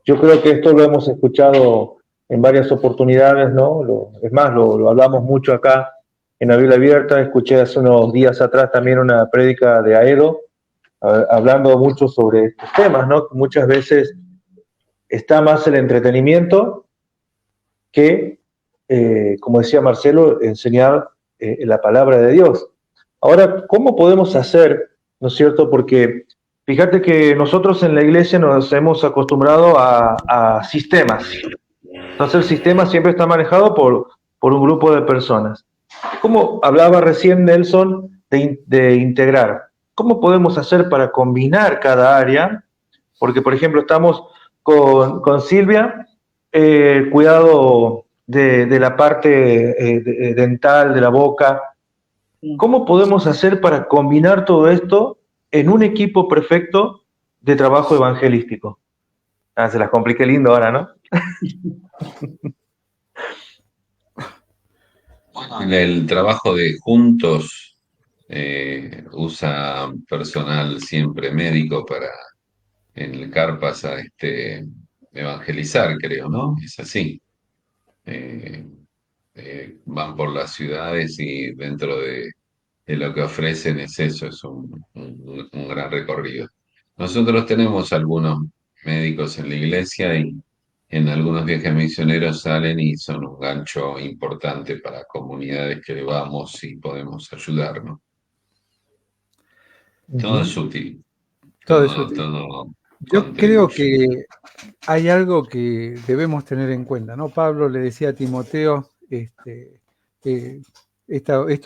Yo creo que esto lo hemos escuchado en varias oportunidades, ¿no? Es más, lo hablamos mucho acá en la Biblia Abierta. Escuché hace unos días atrás también una prédica de Aedo, hablando mucho sobre estos temas, ¿no? Muchas veces está más el entretenimiento que, como decía Marcelo, enseñar la palabra de Dios. Ahora, ¿cómo podemos hacer ¿no es cierto? Porque fíjate que nosotros en la iglesia nos hemos acostumbrado a sistemas. Entonces el sistema siempre está manejado por un grupo de personas. Como hablaba recién Nelson de integrar, ¿cómo podemos hacer para combinar cada área? Porque, por ejemplo, estamos con Silvia, cuidado de la parte dental, de la boca. ¿Cómo podemos hacer para combinar todo esto en un equipo perfecto de trabajo evangelístico? Se las compliqué lindo ahora, ¿no? Bueno, en el trabajo de juntos usa personal siempre médico para en el Carpas a evangelizar, creo, ¿no? Es así. Eh, Van por las ciudades y dentro de lo que ofrecen es eso, es un gran recorrido. Nosotros tenemos algunos médicos en la iglesia y en algunos viajes misioneros salen y son un gancho importante para comunidades que vamos y podemos ayudarnos. Todo es útil, Todo es útil. todo Yo creo contribuye. que hay algo que debemos tener en cuenta, ¿no? Pablo le decía a Timoteo, esto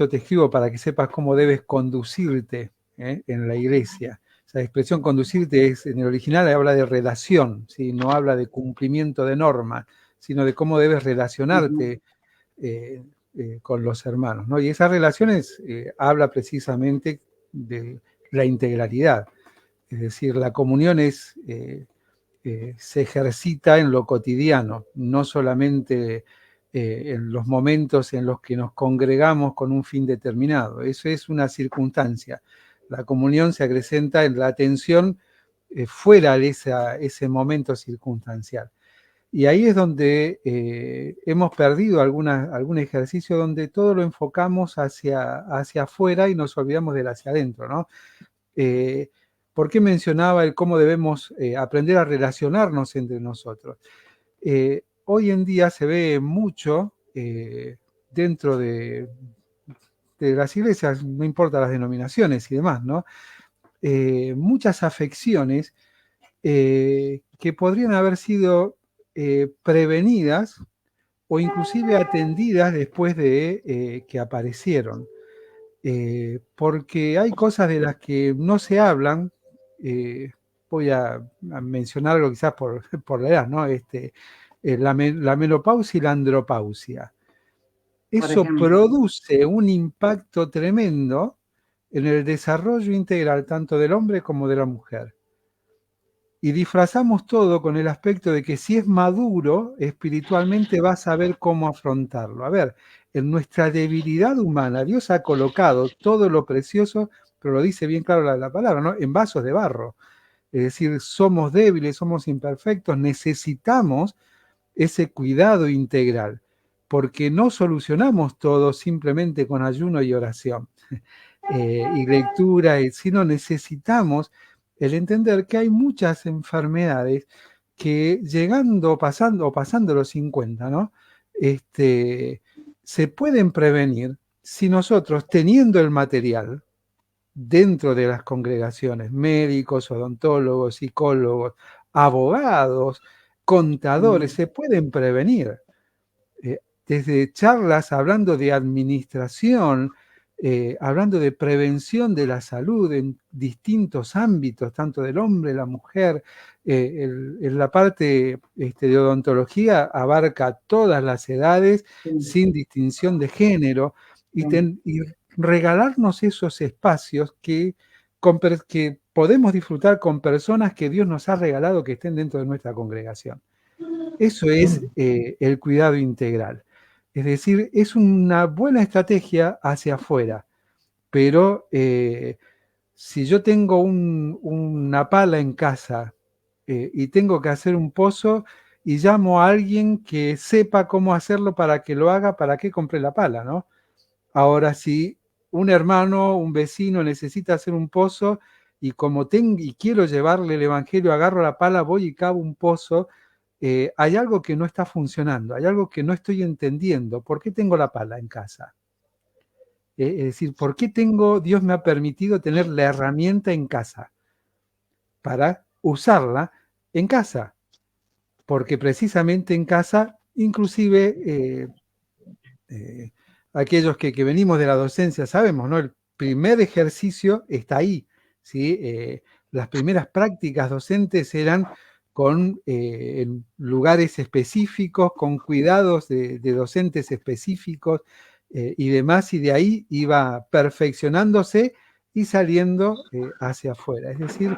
te escribo para que sepas cómo debes conducirte en la iglesia. Esa expresión conducirte en el original habla de relación, ¿sí? No habla de cumplimiento de normas, sino de cómo debes relacionarte con los hermanos, ¿no? Y esas relaciones habla precisamente de la integralidad. Es decir, la comunión se ejercita en lo cotidiano, no solamente en los momentos en los que nos congregamos con un fin determinado. Eso es una circunstancia. La comunión se acrecenta en la atención fuera de ese momento circunstancial. Y ahí es donde hemos perdido algún ejercicio donde todo lo enfocamos hacia afuera y nos olvidamos del hacia adentro, ¿no? ¿Por qué mencionaba el cómo debemos aprender a relacionarnos entre nosotros? Hoy en día se ve mucho dentro de las iglesias, no importa las denominaciones y demás, ¿no? Muchas afecciones que podrían haber sido prevenidas o inclusive atendidas después de que aparecieron. Porque hay cosas de las que no se hablan. Voy a mencionar algo quizás por la edad, ¿no? La menopausia y la andropausia. Eso produce un impacto tremendo en el desarrollo integral tanto del hombre como de la mujer. Y disfrazamos todo con el aspecto de que si es maduro espiritualmente va a saber cómo afrontarlo. A ver, en nuestra debilidad humana Dios ha colocado todo lo precioso, pero lo dice bien claro la palabra, ¿no? En vasos de barro. Es decir, somos débiles, somos imperfectos, necesitamos ese cuidado integral, porque no solucionamos todo simplemente con ayuno y oración y lectura, sino necesitamos el entender que hay muchas enfermedades que pasando los 50, ¿no? Se pueden prevenir si nosotros, teniendo el material dentro de las congregaciones, médicos, odontólogos, psicólogos, abogados, contadores, se pueden prevenir. Desde charlas hablando de administración, hablando de prevención de la salud en distintos ámbitos, tanto del hombre, la mujer. En la parte de odontología abarca todas las edades, sin distinción de género, y regalarnos esos espacios que podemos disfrutar con personas que Dios nos ha regalado que estén dentro de nuestra congregación. Eso es el cuidado integral. Es decir, es una buena estrategia hacia afuera, pero si yo tengo una pala en casa y tengo que hacer un pozo y llamo a alguien que sepa cómo hacerlo para que lo haga, ¿para qué compré la pala, no? Ahora, si un hermano, un vecino necesita hacer un pozo y como quiero llevarle el evangelio, agarro la pala, voy y cavo un pozo, hay algo que no está funcionando, hay algo que no estoy entendiendo. ¿Por qué tengo la pala en casa? Es decir, ¿por qué Dios me ha permitido tener la herramienta en casa? Para usarla en casa, porque precisamente en casa, inclusive aquellos que venimos de la docencia sabemos, ¿no? El primer ejercicio está ahí, ¿sí? Las primeras prácticas docentes eran en lugares específicos, con cuidados de docentes específicos y demás, y de ahí iba perfeccionándose y saliendo hacia afuera. Es decir,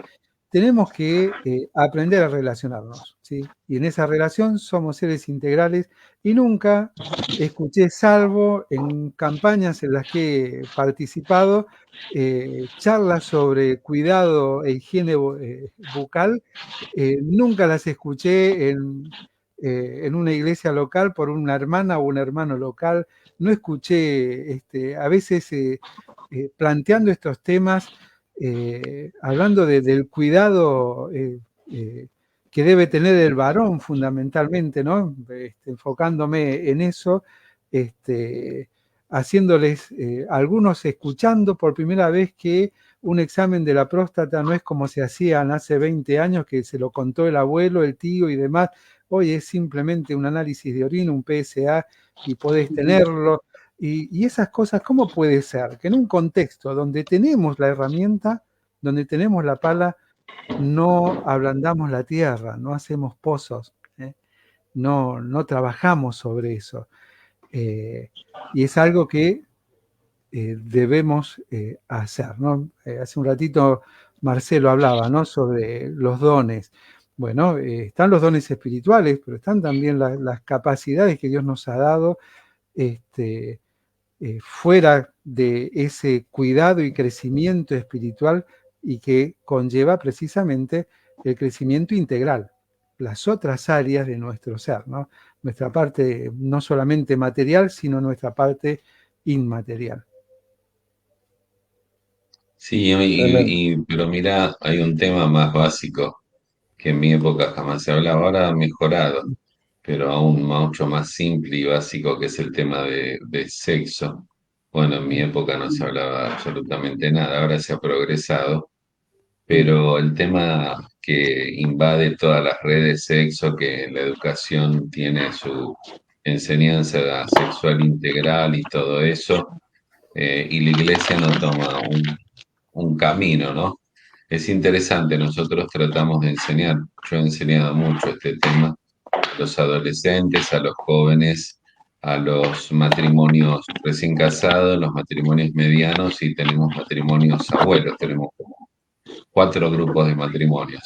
tenemos que aprender a relacionarnos, ¿sí? Y en esa relación somos seres integrales y nunca escuché, salvo en campañas en las que he participado, charlas sobre cuidado e higiene bucal. Nunca las escuché en una iglesia local por una hermana o un hermano local. No escuché, a veces planteando estos temas, hablando del cuidado que debe tener el varón fundamentalmente, ¿no? Enfocándome en eso, haciéndoles, algunos escuchando por primera vez que un examen de la próstata no es como se hacían hace 20 años, que se lo contó el abuelo, el tío y demás. Hoy es simplemente un análisis de orina, un PSA, y podés tenerlo. Y esas cosas, ¿cómo puede ser que en un contexto donde tenemos la herramienta, donde tenemos la pala, no ablandamos la tierra, no hacemos pozos, no trabajamos sobre eso? Y es algo que debemos hacer, ¿no? Hace un ratito Marcelo hablaba, ¿no?, sobre los dones. Bueno, están los dones espirituales, pero están también las capacidades que Dios nos ha dado, fuera de ese cuidado y crecimiento espiritual, y que conlleva precisamente el crecimiento integral, las otras áreas de nuestro ser, ¿no? Nuestra parte no solamente material, sino nuestra parte inmaterial. Sí, pero mira, hay un tema más básico que en mi época jamás se hablaba, ahora ha mejorado, pero aún mucho más simple y básico, que es el tema de sexo. Bueno, en mi época no se hablaba absolutamente nada, ahora se ha progresado, pero el tema que invade todas las redes sexo, que la educación tiene su enseñanza sexual integral y todo eso, y la iglesia no toma un camino, ¿no? Es interesante, nosotros tratamos de enseñar, yo he enseñado mucho este tema a los adolescentes, a los jóvenes, a los matrimonios recién casados, los matrimonios medianos, y tenemos matrimonios abuelos, tenemos como 4 grupos de matrimonios.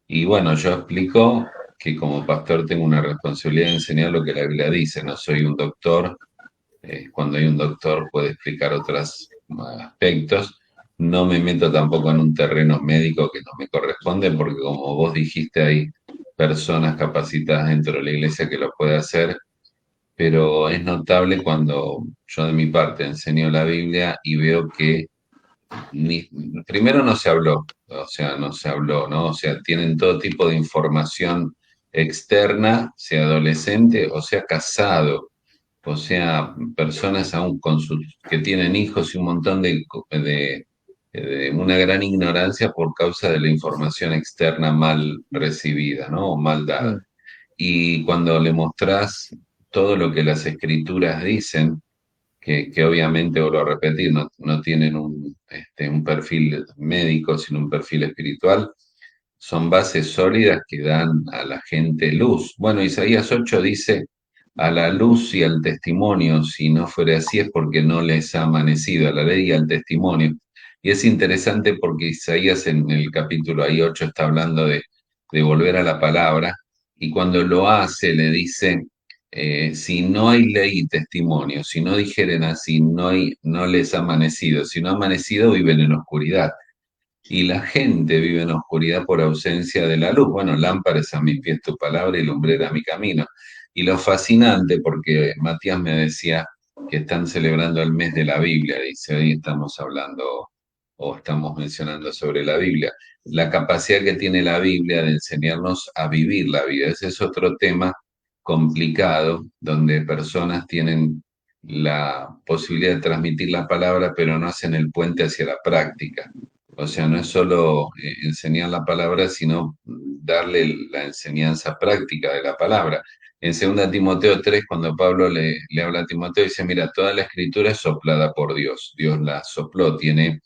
Y bueno, yo explico que como pastor tengo una responsabilidad de enseñar lo que la Biblia dice, no soy un doctor. Cuando hay un doctor puede explicar otros aspectos. No me meto tampoco en un terreno médico que no me corresponde, porque como vos dijiste, hay personas capacitadas dentro de la iglesia que lo puede hacer, pero es notable cuando yo de mi parte enseño la Biblia y veo que primero no se habló, o sea, no se habló, ¿no? O sea, tienen todo tipo de información externa, sea adolescente o sea casado, o sea, personas aún que tienen hijos, y un montón de una gran ignorancia por causa de la información externa mal recibida, ¿no? O mal dada. Y cuando le mostrás todo lo que las escrituras dicen, que obviamente, vuelvo a repetir, no tienen un perfil médico, sino un perfil espiritual, son bases sólidas que dan a la gente luz. Bueno, Isaías 8 dice: a la luz y al testimonio, si no fuera así es porque no les ha amanecido, a la ley y al testimonio. Y es interesante porque Isaías en el capítulo ahí 8 está hablando de volver a la palabra, y cuando lo hace le dice, si no hay ley y testimonio, si no dijeren así, no les ha amanecido, si no ha amanecido viven en oscuridad. Y la gente vive en oscuridad por ausencia de la luz. Bueno, lámpara es a mis pies tu palabra y lumbrera mi camino. Y lo fascinante, porque Matías me decía que están celebrando el mes de la Biblia, dice, hoy estamos hablando o estamos mencionando sobre la Biblia. La capacidad que tiene la Biblia de enseñarnos a vivir la vida. Ese es otro tema complicado, donde personas tienen la posibilidad de transmitir la palabra, pero no hacen el puente hacia la práctica. O sea, no es solo enseñar la palabra, sino darle la enseñanza práctica de la palabra. En 2 Timoteo 3, cuando Pablo le habla a Timoteo, dice, mira, toda la escritura es soplada por Dios. Dios la sopló, tiene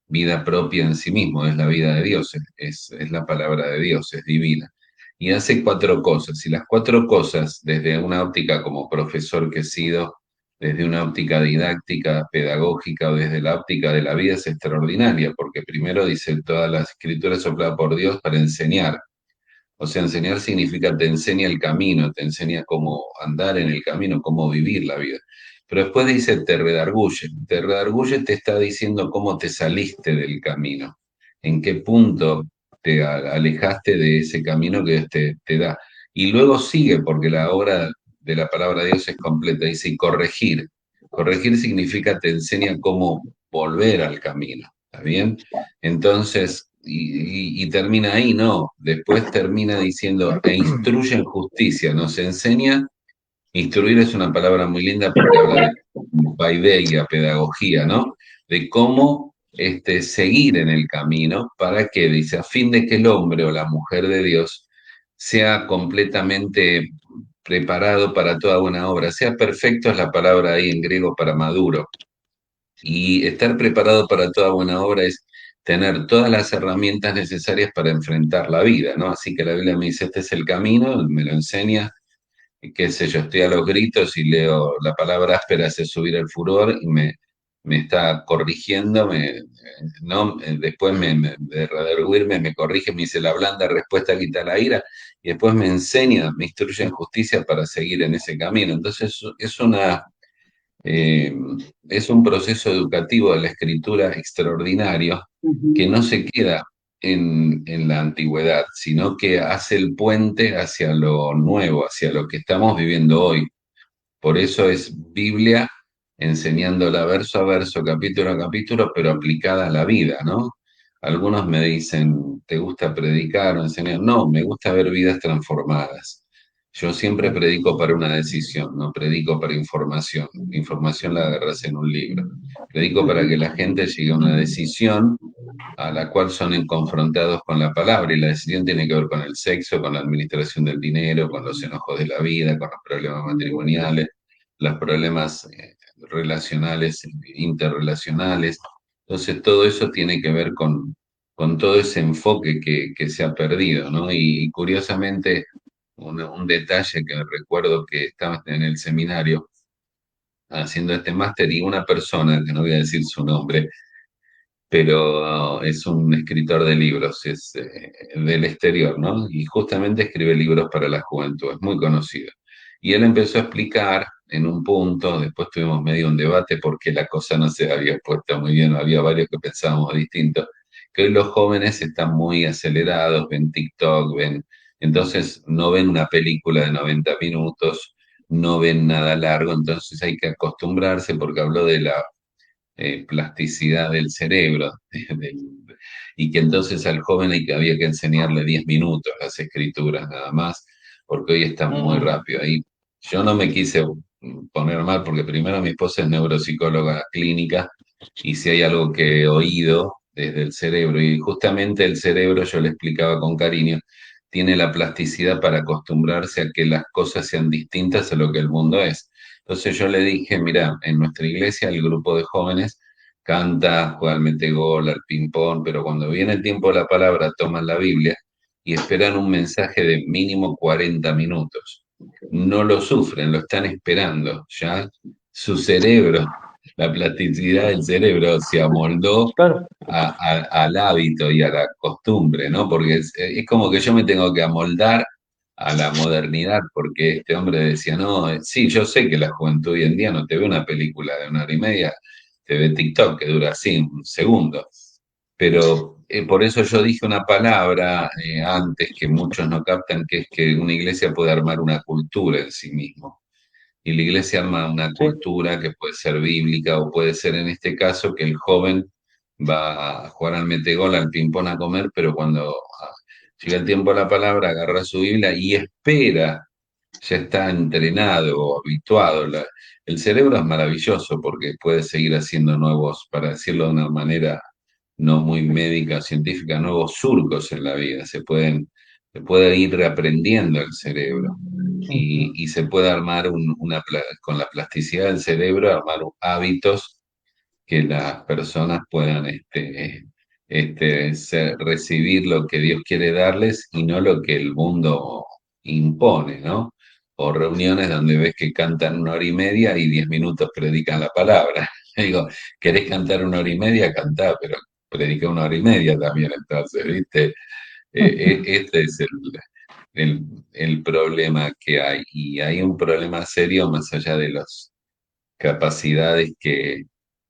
vida propia en sí mismo, es la vida de Dios, es la palabra de Dios, es divina. Y hace 4 cosas, y las 4 cosas, desde una óptica como profesor que he sido, desde una óptica didáctica, pedagógica o desde la óptica de la vida es extraordinaria, porque primero dice, toda la escritura es soplada por Dios para enseñar. O sea, enseñar significa te enseña el camino, te enseña cómo andar en el camino, cómo vivir la vida. Pero después dice te redarguye. Te redarguye te está diciendo cómo te saliste del camino, en qué punto te alejaste de ese camino que Dios te da. Y luego sigue, porque la obra de la palabra de Dios es completa, dice y corregir. Corregir significa te enseña cómo volver al camino, ¿está bien? Entonces, y termina ahí, no. Después termina diciendo, e instruye en justicia, nos enseña. Instruir es una palabra muy linda porque habla de paideia, pedagogía, ¿no? De cómo seguir en el camino para que, dice, a fin de que el hombre o la mujer de Dios sea completamente preparado para toda buena obra. Sea perfecto es la palabra ahí en griego para maduro. Y estar preparado para toda buena obra es tener todas las herramientas necesarias para enfrentar la vida, ¿no? Así que la Biblia me dice, este es el camino, me lo enseña, y qué sé yo, estoy a los gritos y leo la palabra áspera hace subir el furor y me está corrigiendo, ¿no? Después de redarguirme me corrige, me dice la blanda respuesta quita la ira, y después me enseña, me instruye en justicia para seguir en ese camino. Entonces eh, es un proceso educativo de la escritura extraordinario que no se queda en la antigüedad, sino que hace el puente hacia lo nuevo, hacia lo que estamos viviendo hoy. Por eso es Biblia enseñándola verso a verso, capítulo a capítulo, pero aplicada a la vida, ¿no? Algunos me dicen, ¿te gusta predicar o enseñar? No, me gusta ver vidas transformadas. Yo siempre predico para una decisión, no predico para información. La información la agarras en un libro. Predico para que la gente llegue a una decisión a la cual son confrontados con la palabra, y la decisión tiene que ver con el sexo, con la administración del dinero, con los enojos de la vida, con los problemas matrimoniales, los problemas relacionales, interrelacionales. Entonces, todo eso tiene que ver con todo ese enfoque que se ha perdido, ¿no? Y curiosamente, un detalle que recuerdo que estaba en el seminario haciendo este máster y una persona, que no voy a decir su nombre, pero es un escritor de libros, es del exterior, ¿no? Y justamente escribe libros para la juventud, es muy conocido. Y él empezó a explicar en un punto, después tuvimos medio un debate porque la cosa no se había puesto muy bien, había varios que pensábamos distinto, que hoy los jóvenes están muy acelerados, ven TikTok, entonces no ven una película de 90 minutos, no ven nada largo, entonces hay que acostumbrarse porque habló de la plasticidad del cerebro, y que entonces al joven había que enseñarle 10 minutos las escrituras nada más, porque hoy está muy rápido. Ahí yo no me quise poner mal, porque primero mi esposa es neuropsicóloga clínica, y si hay algo que he oído desde el cerebro, y justamente el cerebro, yo le explicaba con cariño, tiene la plasticidad para acostumbrarse a que las cosas sean distintas a lo que el mundo es. Entonces yo le dije, mira, en nuestra iglesia el grupo de jóvenes canta, juega al metegol, al ping-pong, pero cuando viene el tiempo de la palabra toman la Biblia y esperan un mensaje de mínimo 40 minutos. No lo sufren, lo están esperando. Ya su cerebro, la plasticidad del cerebro se amoldó Claro, al hábito y a la costumbre, ¿no? Porque es como que yo me tengo que amoldar a la modernidad, porque este hombre decía, no, sí, yo sé que la juventud hoy en día no te ve una película de 1 hora y media, te ve TikTok que dura así un segundo. Pero por eso yo dije una palabra antes que muchos no captan, que es que una iglesia puede armar una cultura en sí mismo. Y la iglesia arma una sí. cultura que puede ser bíblica o puede ser en este caso que el joven va a jugar al metegol, al ping-pong, a comer, pero cuando llega el tiempo de la palabra, agarra su Biblia y espera ya está entrenado o habituado. El cerebro es maravilloso porque puede seguir haciendo nuevos, para decirlo de una manera no muy médica, científica, nuevos surcos en la vida. Se puede ir reaprendiendo el cerebro y se puede armar con la plasticidad del cerebro, armar hábitos que las personas puedan recibir lo que Dios quiere darles y no lo que el mundo impone, ¿no? O reuniones donde ves que cantan 1 hora y media y 10 minutos predican la palabra. Digo, ¿querés cantar 1 hora y media? Cantá, pero predica 1 hora y media también, entonces, ¿viste? Este es el problema que hay. Y hay un problema serio más allá de las capacidades que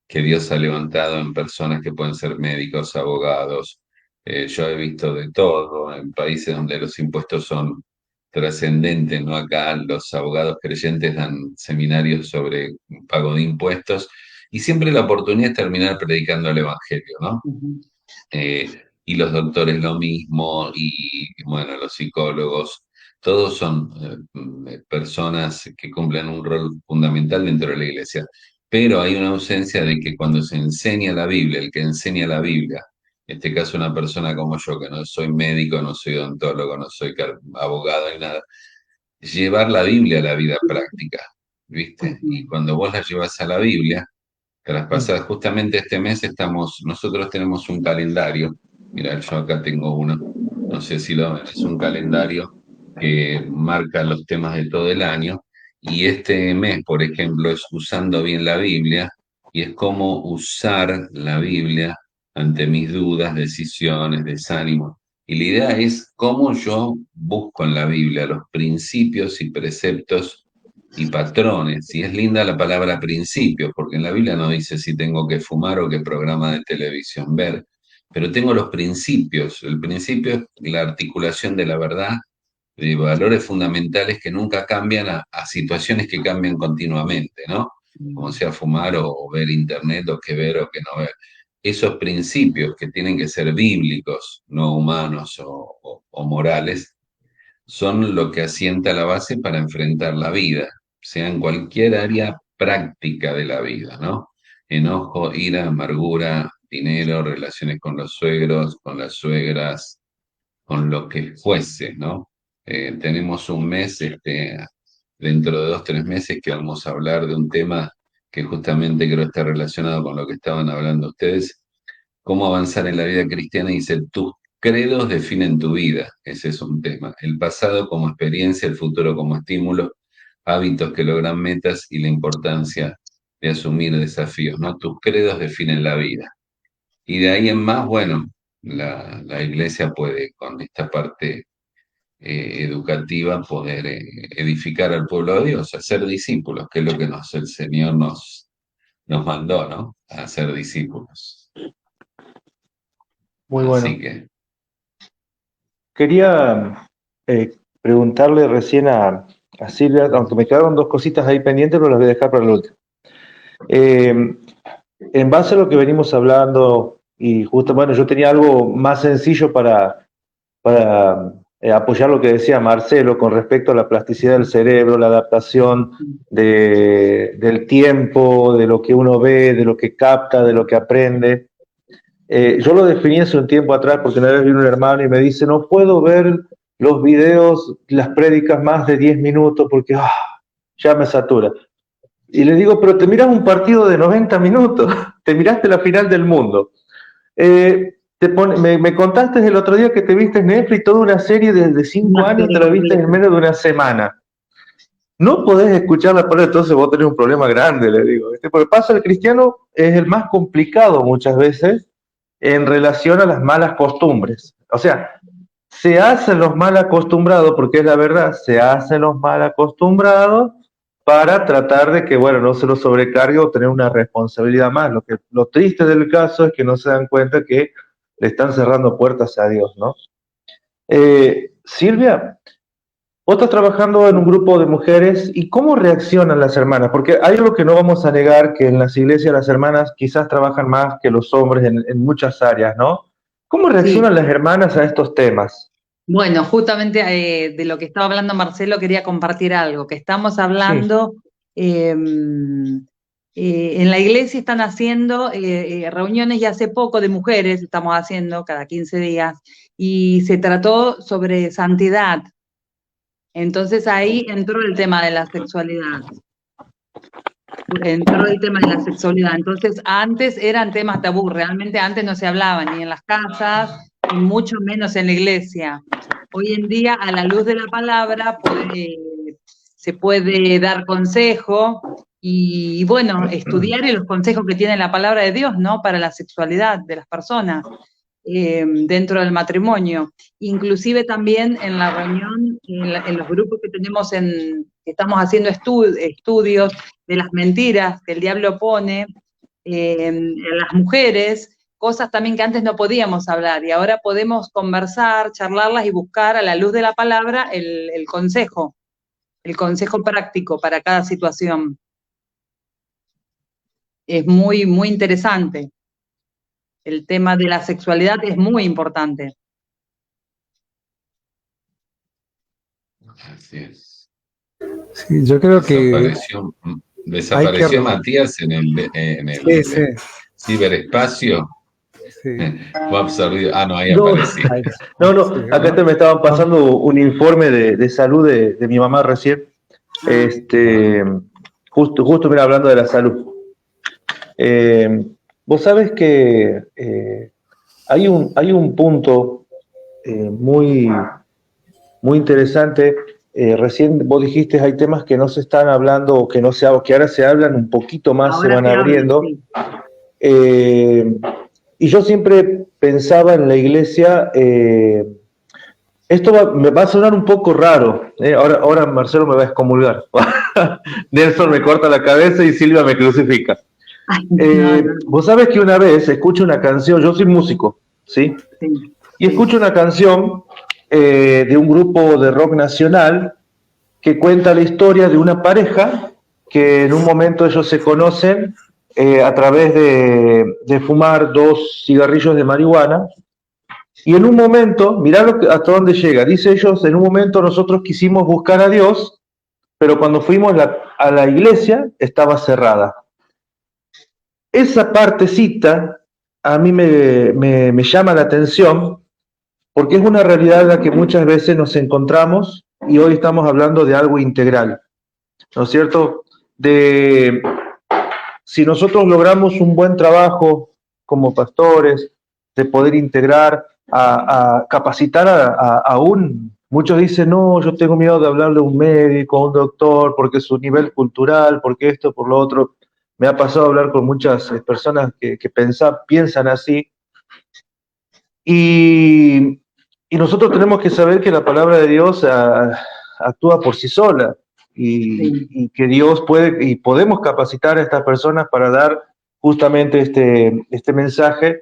Dios ha levantado en personas que pueden ser médicos, abogados. Yo he visto de todo en países donde los impuestos son trascendentes, ¿no? Acá los abogados creyentes dan seminarios sobre pago de impuestos y siempre la oportunidad es terminar predicando el Evangelio, ¿no? Y los doctores lo mismo, y bueno, los psicólogos, todos son personas que cumplen un rol fundamental dentro de la iglesia, pero hay una ausencia de que cuando se enseña la Biblia, el que enseña la Biblia, en este caso una persona como yo, que no soy médico, no soy odontólogo, no soy abogado ni nada, llevar la Biblia a la vida práctica, ¿viste? Y cuando vos la llevas a la Biblia, traspasar, justamente este mes nosotros tenemos un calendario, mira, yo acá tengo uno, no sé si lo ven, es un calendario que marca los temas de todo el año, y este mes, por ejemplo, es usando bien la Biblia, y es cómo usar la Biblia ante mis dudas, decisiones, desánimos. Y la idea es cómo yo busco en la Biblia los principios y preceptos y patrones. Y es linda la palabra principios, porque en la Biblia no dice si tengo que fumar o qué programa de televisión ver, pero tengo los principios. El principio es la articulación de la verdad, de valores fundamentales que nunca cambian a situaciones que cambian continuamente, ¿no? Como sea fumar o ver internet o qué ver o qué no ver. Esos principios que tienen que ser bíblicos, no humanos o morales, son lo que asienta la base para enfrentar la vida, sea en cualquier área práctica de la vida, ¿no? Enojo, ira, amargura, dinero, relaciones con los suegros, con las suegras, con lo que fuese, ¿no? Tenemos un mes, dentro de 2, 3 meses, que vamos a hablar de un tema que justamente creo está relacionado con lo que estaban hablando ustedes, cómo avanzar en la vida cristiana. Y dice, tus credos definen tu vida, ese es un tema. El pasado como experiencia, el futuro como estímulo, hábitos que logran metas y la importancia de asumir desafíos, ¿no? Tus credos definen la vida. Y de ahí en más, bueno, la iglesia puede, con esta parte educativa, poder edificar al pueblo de Dios, hacer discípulos, que es lo que el Señor nos mandó, ¿no? A hacer discípulos. Muy Así bueno. que, Quería preguntarle recién a Silvia, aunque me quedaron 2 cositas ahí pendientes, pero las voy a dejar para el último. En base a lo que venimos hablando, y justo, bueno, yo tenía algo más sencillo para apoyar lo que decía Marcelo con respecto a la plasticidad del cerebro, la adaptación del tiempo, de lo que uno ve, de lo que capta, de lo que aprende. Yo lo definí hace un tiempo atrás porque una vez vino un hermano y me dice, no puedo ver los videos, las prédicas más de 10 minutos porque ya me satura. Y le digo, pero te miras un partido de 90 minutos, te miraste la final del mundo. Me contaste el otro día que te viste en Netflix toda una serie de 5 años, te la viste en menos de una semana. No podés escuchar la palabra, entonces vos tenés un problema grande, le digo. Porque pasa, el cristiano es el más complicado muchas veces en relación a las malas costumbres. O sea, se hacen los mal acostumbrados, porque es la verdad, se hacen los mal acostumbrados para tratar de que, bueno, no se los sobrecargue o tener una responsabilidad más. Lo triste del caso es que no se dan cuenta que le están cerrando puertas a Dios, ¿no? Silvia, vos estás trabajando en un grupo de mujeres, ¿y cómo reaccionan las hermanas? Porque hay algo que no vamos a negar, que en las iglesias las hermanas quizás trabajan más que los hombres en muchas áreas, ¿no? ¿Cómo reaccionan las hermanas a estos temas? Bueno, justamente de lo que estaba hablando Marcelo, quería compartir algo, que estamos Sí. hablando, en la iglesia están haciendo reuniones y hace poco de mujeres, estamos haciendo cada 15 días, y se trató sobre santidad. Entonces ahí entró el tema de la sexualidad. Entró el tema de la sexualidad. Entonces, antes eran temas tabú, realmente antes no se hablaba ni en las casas, y mucho menos en la iglesia. Hoy en día, a la luz de la palabra, se puede dar consejo y, bueno, estudiar y los consejos que tiene la palabra de Dios, ¿no? Para la sexualidad de las personas dentro del matrimonio. Inclusive también en la reunión, en los grupos que tenemos, que estamos haciendo estudios de las mentiras que el diablo pone en las mujeres, cosas también que antes no podíamos hablar y ahora podemos conversar, charlarlas y buscar a la luz de la palabra el consejo práctico para cada situación. Es muy, muy interesante. El tema de la sexualidad es muy importante. Así es. Sí, yo creo que Desapareció Matías en el sí. ciberespacio. Sí. Fue absorbido. No, ahí No, apareció. no, acá me estaban pasando un informe de salud de mi mamá recién. Justo mira, hablando de la salud. Vos sabés que hay un punto muy, muy interesante. Recién vos dijiste, hay temas que no se están hablando o que ahora se hablan un poquito más, Ahora se van se habla, abriendo. Sí. Y yo siempre pensaba en la iglesia, esto me va a sonar un poco raro, ahora Marcelo me va a excomulgar. Nelson me corta la cabeza y Silvia me crucifica. Vos sabés que una vez escucho una canción, yo soy músico, ¿sí? Y escucho una canción de un grupo de rock nacional que cuenta la historia de una pareja que en un momento ellos se conocen a través de fumar 2 cigarrillos de marihuana. Y en un momento, mirá hasta dónde llega. Dice ellos, en un momento nosotros quisimos buscar a Dios, pero cuando fuimos a la iglesia estaba cerrada. Esa partecita a mí me llama la atención porque es una realidad en la que muchas veces nos encontramos y hoy estamos hablando de algo integral, ¿no es cierto? Si nosotros logramos un buen trabajo como pastores, de poder integrar, a capacitar muchos dicen, no, yo tengo miedo de hablarle a un médico, a un doctor, porque su nivel cultural, porque esto, por lo otro. Me ha pasado a hablar con muchas personas que piensan así. Y nosotros tenemos que saber que la palabra de Dios actúa por sí sola y que Dios puede y podemos capacitar a estas personas para dar justamente este mensaje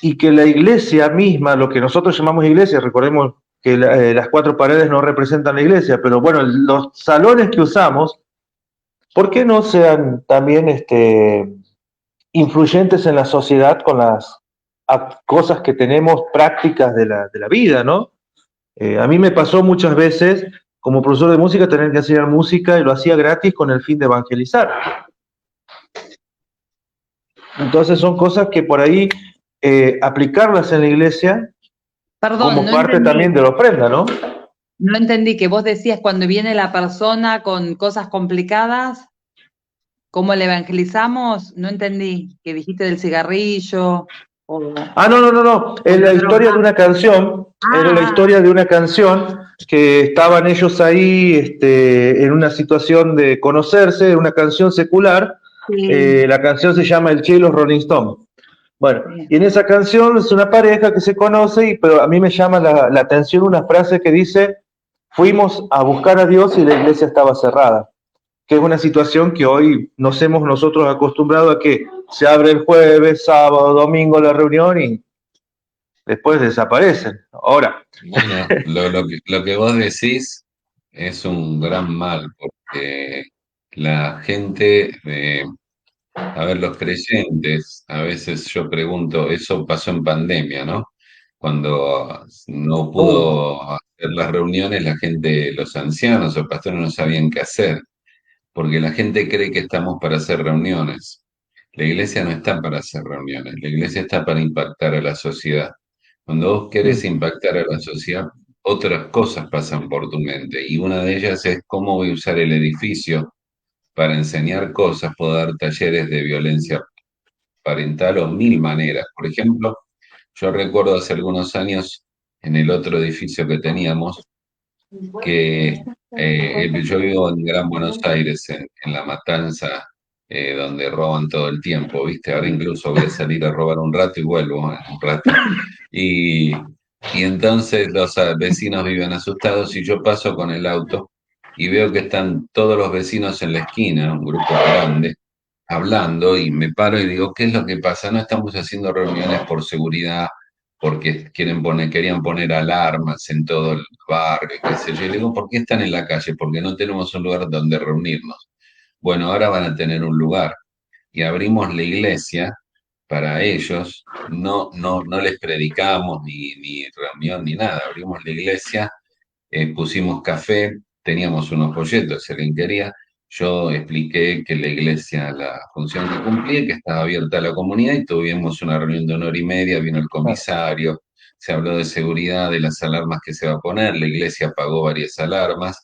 y que la iglesia misma, lo que nosotros llamamos iglesia, recordemos que las 4 paredes no representan la iglesia, pero bueno, los salones que usamos, ¿por qué no sean también influyentes en la sociedad con las cosas que tenemos prácticas de la vida, ¿no? A mí me pasó muchas veces, como profesor de música, tener que enseñar música y lo hacía gratis con el fin de evangelizar. Entonces son cosas que por ahí aplicarlas en la iglesia como parte también de la ofrenda, ¿no? No entendí que vos decías cuando viene la persona con cosas complicadas, ¿cómo le evangelizamos? No entendí, que dijiste del cigarrillo. No. Es la historia de una canción. Era la historia de una canción que estaban ellos ahí en una situación de conocerse, una canción secular. Sí. La canción se llama El Che y los Rolling Stones. Bueno, y en esa canción es una pareja que se conoce, pero a mí me llama la atención una frase que dice, fuimos a buscar a Dios y la iglesia estaba cerrada, que es una situación que hoy nos hemos nosotros acostumbrado a que se abre el jueves, sábado, domingo la reunión y después desaparecen. Ahora. Bueno, lo que vos decís es un gran mal, porque la gente, a ver, los creyentes, a veces yo pregunto, eso pasó en pandemia, ¿no? cuando no pudo hacer las reuniones, la gente, los ancianos o pastores no sabían qué hacer, porque la gente cree que estamos para hacer reuniones. La iglesia no está para hacer reuniones, la iglesia está para impactar a la sociedad. Cuando vos querés impactar a la sociedad, otras cosas pasan por tu mente y una de ellas es cómo voy a usar el edificio para enseñar cosas, puedo dar talleres de violencia parental o mil maneras. Por ejemplo, yo recuerdo hace algunos años en el otro edificio que teníamos, que yo vivo en Gran Buenos Aires, en La Matanza, donde roban todo el tiempo, ¿viste? Ahora incluso voy a salir a robar un rato y vuelvo en un rato. Y, y entonces los vecinos viven asustados y yo paso con el auto y veo que están todos los vecinos en la esquina, un grupo grande, hablando y me paro y digo, ¿qué es lo que pasa? No estamos haciendo reuniones por seguridad, porque querían poner alarmas en todo el barrio, qué sé yo. Y le digo, ¿por qué están en la calle? Porque no tenemos un lugar donde reunirnos. Bueno, ahora van a tener un lugar y abrimos la iglesia para ellos. No les predicamos ni reunión ni nada. Abrimos la iglesia, pusimos café, teníamos unos folletos, si alguien quería. Yo expliqué que la iglesia, la función que cumplía, que estaba abierta a la comunidad y tuvimos una reunión de 1 hora y media, vino el comisario, se habló de seguridad, de las alarmas que se va a poner, la iglesia pagó varias alarmas,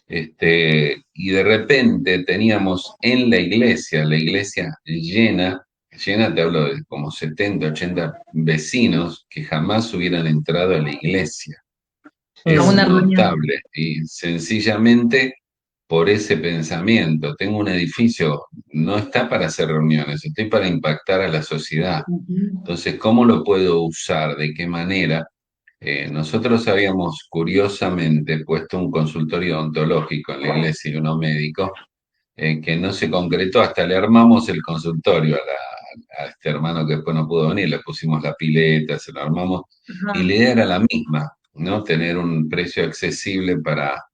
y de repente teníamos en la iglesia llena, llena te hablo de como 70, 80 vecinos que jamás hubieran entrado a la iglesia. Es Una reunión. notable y sencillamente por ese pensamiento. Tengo un edificio, no está para hacer reuniones, estoy para impactar a la sociedad. Entonces, ¿cómo lo puedo usar? ¿De qué manera? Nosotros habíamos curiosamente puesto un consultorio odontológico en la iglesia y uno médico, que no se concretó, hasta le armamos el consultorio a este hermano que después no pudo venir, le pusimos la pileta, se lo armamos, y la idea era la misma, ¿no? Tener un precio accesible para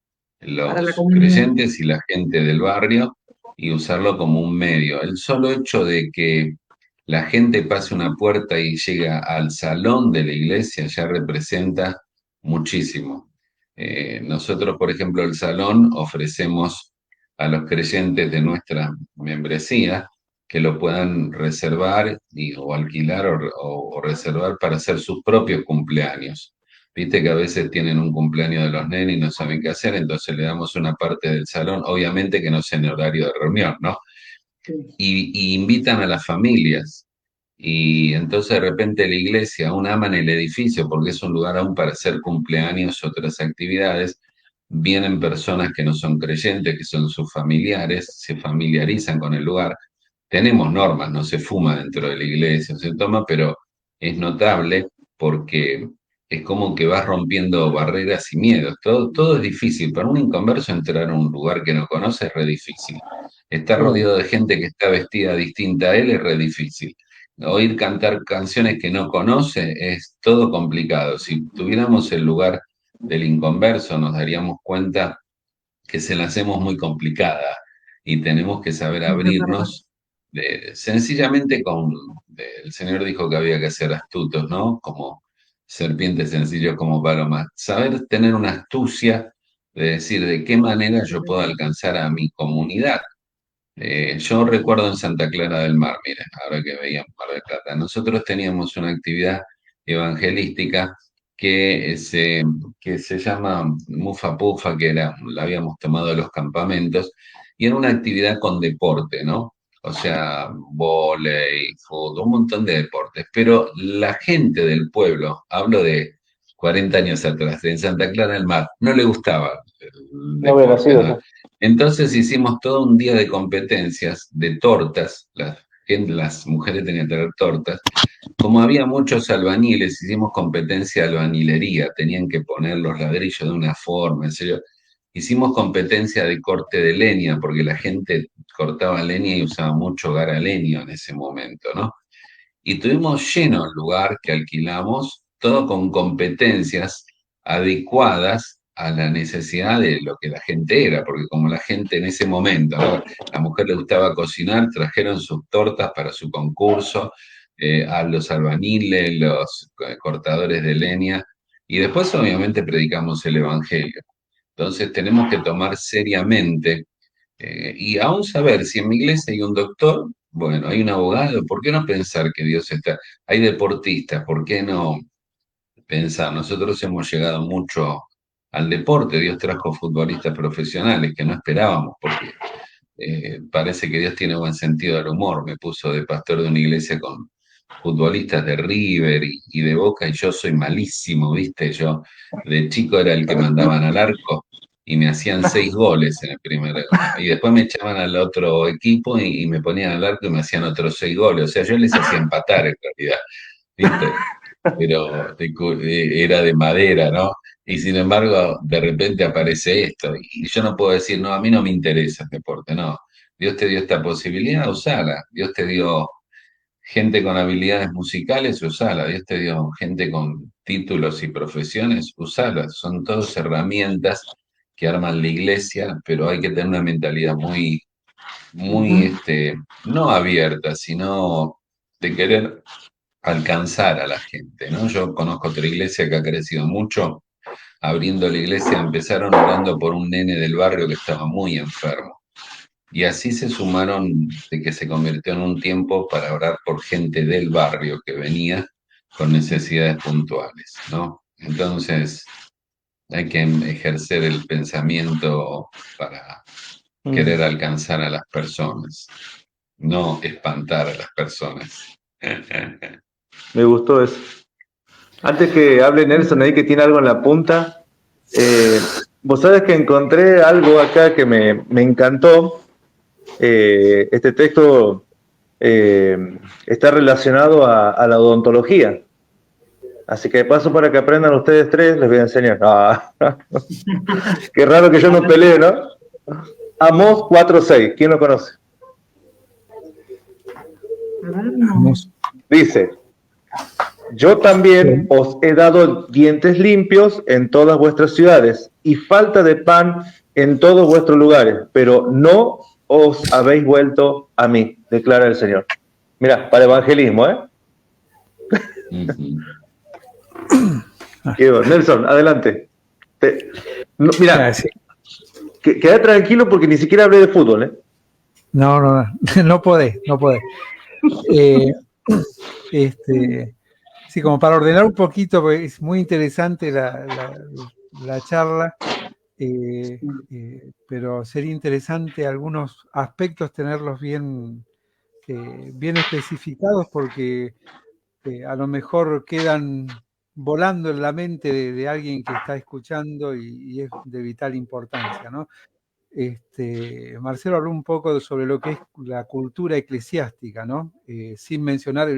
Para la los comunidad. creyentes y la gente del barrio y usarlo como un medio. El solo hecho de que la gente pase una puerta y llega al salón de la iglesia ya representa muchísimo. Nosotros, por ejemplo, el salón ofrecemos a los creyentes de nuestra membresía que lo puedan reservar o alquilar o reservar para hacer sus propios cumpleaños. Viste que a veces tienen un cumpleaños de los nenes y no saben qué hacer, entonces le damos una parte del salón, obviamente que no sea en horario de reunión, ¿no? Y invitan a las familias. Y entonces de repente la iglesia aún aman el edificio porque es un lugar aún para hacer cumpleaños, otras actividades. Vienen personas que no son creyentes, que son sus familiares, se familiarizan con el lugar. Tenemos normas, no se fuma dentro de la iglesia, se toma, pero es notable porque es como que vas rompiendo barreras y miedos. Todo es difícil. Para un inconverso entrar a un lugar que no conoce es re difícil. Estar rodeado de gente que está vestida distinta a él es re difícil. Oír cantar canciones que no conoce es todo complicado. Si tuviéramos el lugar del inconverso, nos daríamos cuenta que se la hacemos muy complicada y tenemos que saber abrirnos sencillamente el Señor dijo que había que ser astutos, ¿no? Como serpientes sencillos como palomas. Saber tener una astucia de decir de qué manera yo puedo alcanzar a mi comunidad. Yo recuerdo en Santa Clara del Mar, miren, ahora que veía Mar del Plata, nosotros teníamos una actividad evangelística que se llama Mufa Pufa, la habíamos tomado de los campamentos, y era una actividad con deporte, ¿no? O sea, vóley, fútbol, un montón de deportes, pero la gente del pueblo, hablo de 40 años atrás, en Santa Clara del Mar, no le gustaba el No hubiera deporte, sido. ¿no? Entonces hicimos todo un día de competencias, de tortas, las mujeres tenían que traer tortas. Como había muchos albañiles, hicimos competencia de albañilería, tenían que poner los ladrillos de una forma, en serio. Hicimos competencia de corte de leña, porque la gente cortaba leña y usaba mucho leño en ese momento, ¿no? Y tuvimos lleno el lugar que alquilamos, todo con competencias adecuadas a la necesidad de lo que la gente era, porque como la gente en ese momento, ¿no? La mujer le gustaba cocinar, trajeron sus tortas para su concurso, a los albañiles, los cortadores de leña, y después obviamente predicamos el Evangelio. Entonces tenemos que tomar seriamente y aún saber si en mi iglesia hay un doctor, bueno, hay un abogado, ¿por qué no pensar que Dios está? Hay deportistas, ¿por qué no pensar? Nosotros hemos llegado mucho al deporte, Dios trajo futbolistas profesionales que no esperábamos, porque parece que Dios tiene buen sentido del humor. Me puso de pastor de una iglesia con futbolistas de River y de Boca, y yo soy malísimo, ¿viste? Yo de chico era el que mandaban al arco y me hacían 6 goles en el primer. Y después me echaban al otro equipo y me ponían al arco y me hacían otros 6 goles. O sea, yo les hacía empatar en realidad, ¿viste? Pero era de madera, ¿no? Y sin embargo, de repente aparece esto. Y yo no puedo decir, no, a mí no me interesa el deporte, no. Dios te dio esta posibilidad, usala. Dios te dio gente con habilidades musicales, usala. Dios te dio gente con títulos y profesiones, usalas. Son todas herramientas que arman la iglesia, pero hay que tener una mentalidad muy, muy, no abierta, sino de querer alcanzar a la gente, ¿no? Yo conozco otra iglesia que ha crecido mucho. Abriendo la iglesia empezaron orando por un nene del barrio que estaba muy enfermo. Y así se sumaron de que se convirtió en un tiempo para orar por gente del barrio que venía con necesidades puntuales, ¿no? Entonces hay que ejercer el pensamiento para querer alcanzar a las personas, no espantar a las personas. Me gustó eso. Antes que hable Nelson ahí que tiene algo en la punta, vos sabés que encontré algo acá que me encantó. Este texto está relacionado a la odontología. Así que de paso para que aprendan ustedes tres, les voy a enseñar. Qué raro que yo no pelee, ¿no? Amós 4:6, ¿quién lo conoce? Dice: yo también os he dado dientes limpios en todas vuestras ciudades y falta de pan en todos vuestros lugares, pero no os habéis vuelto a mí, declara el Señor. Mirá, para evangelismo, ¿eh? Nelson, adelante. Mirá, queda tranquilo porque ni siquiera hablé de fútbol, ¿eh? No podés. Sí, como para ordenar un poquito, porque es muy interesante la charla, pero sería interesante algunos aspectos tenerlos bien especificados, porque a lo mejor quedan volando en la mente de alguien que está escuchando y es de vital importancia, ¿no? Marcelo habló un poco sobre lo que es la cultura eclesiástica, ¿no? Sin mencionar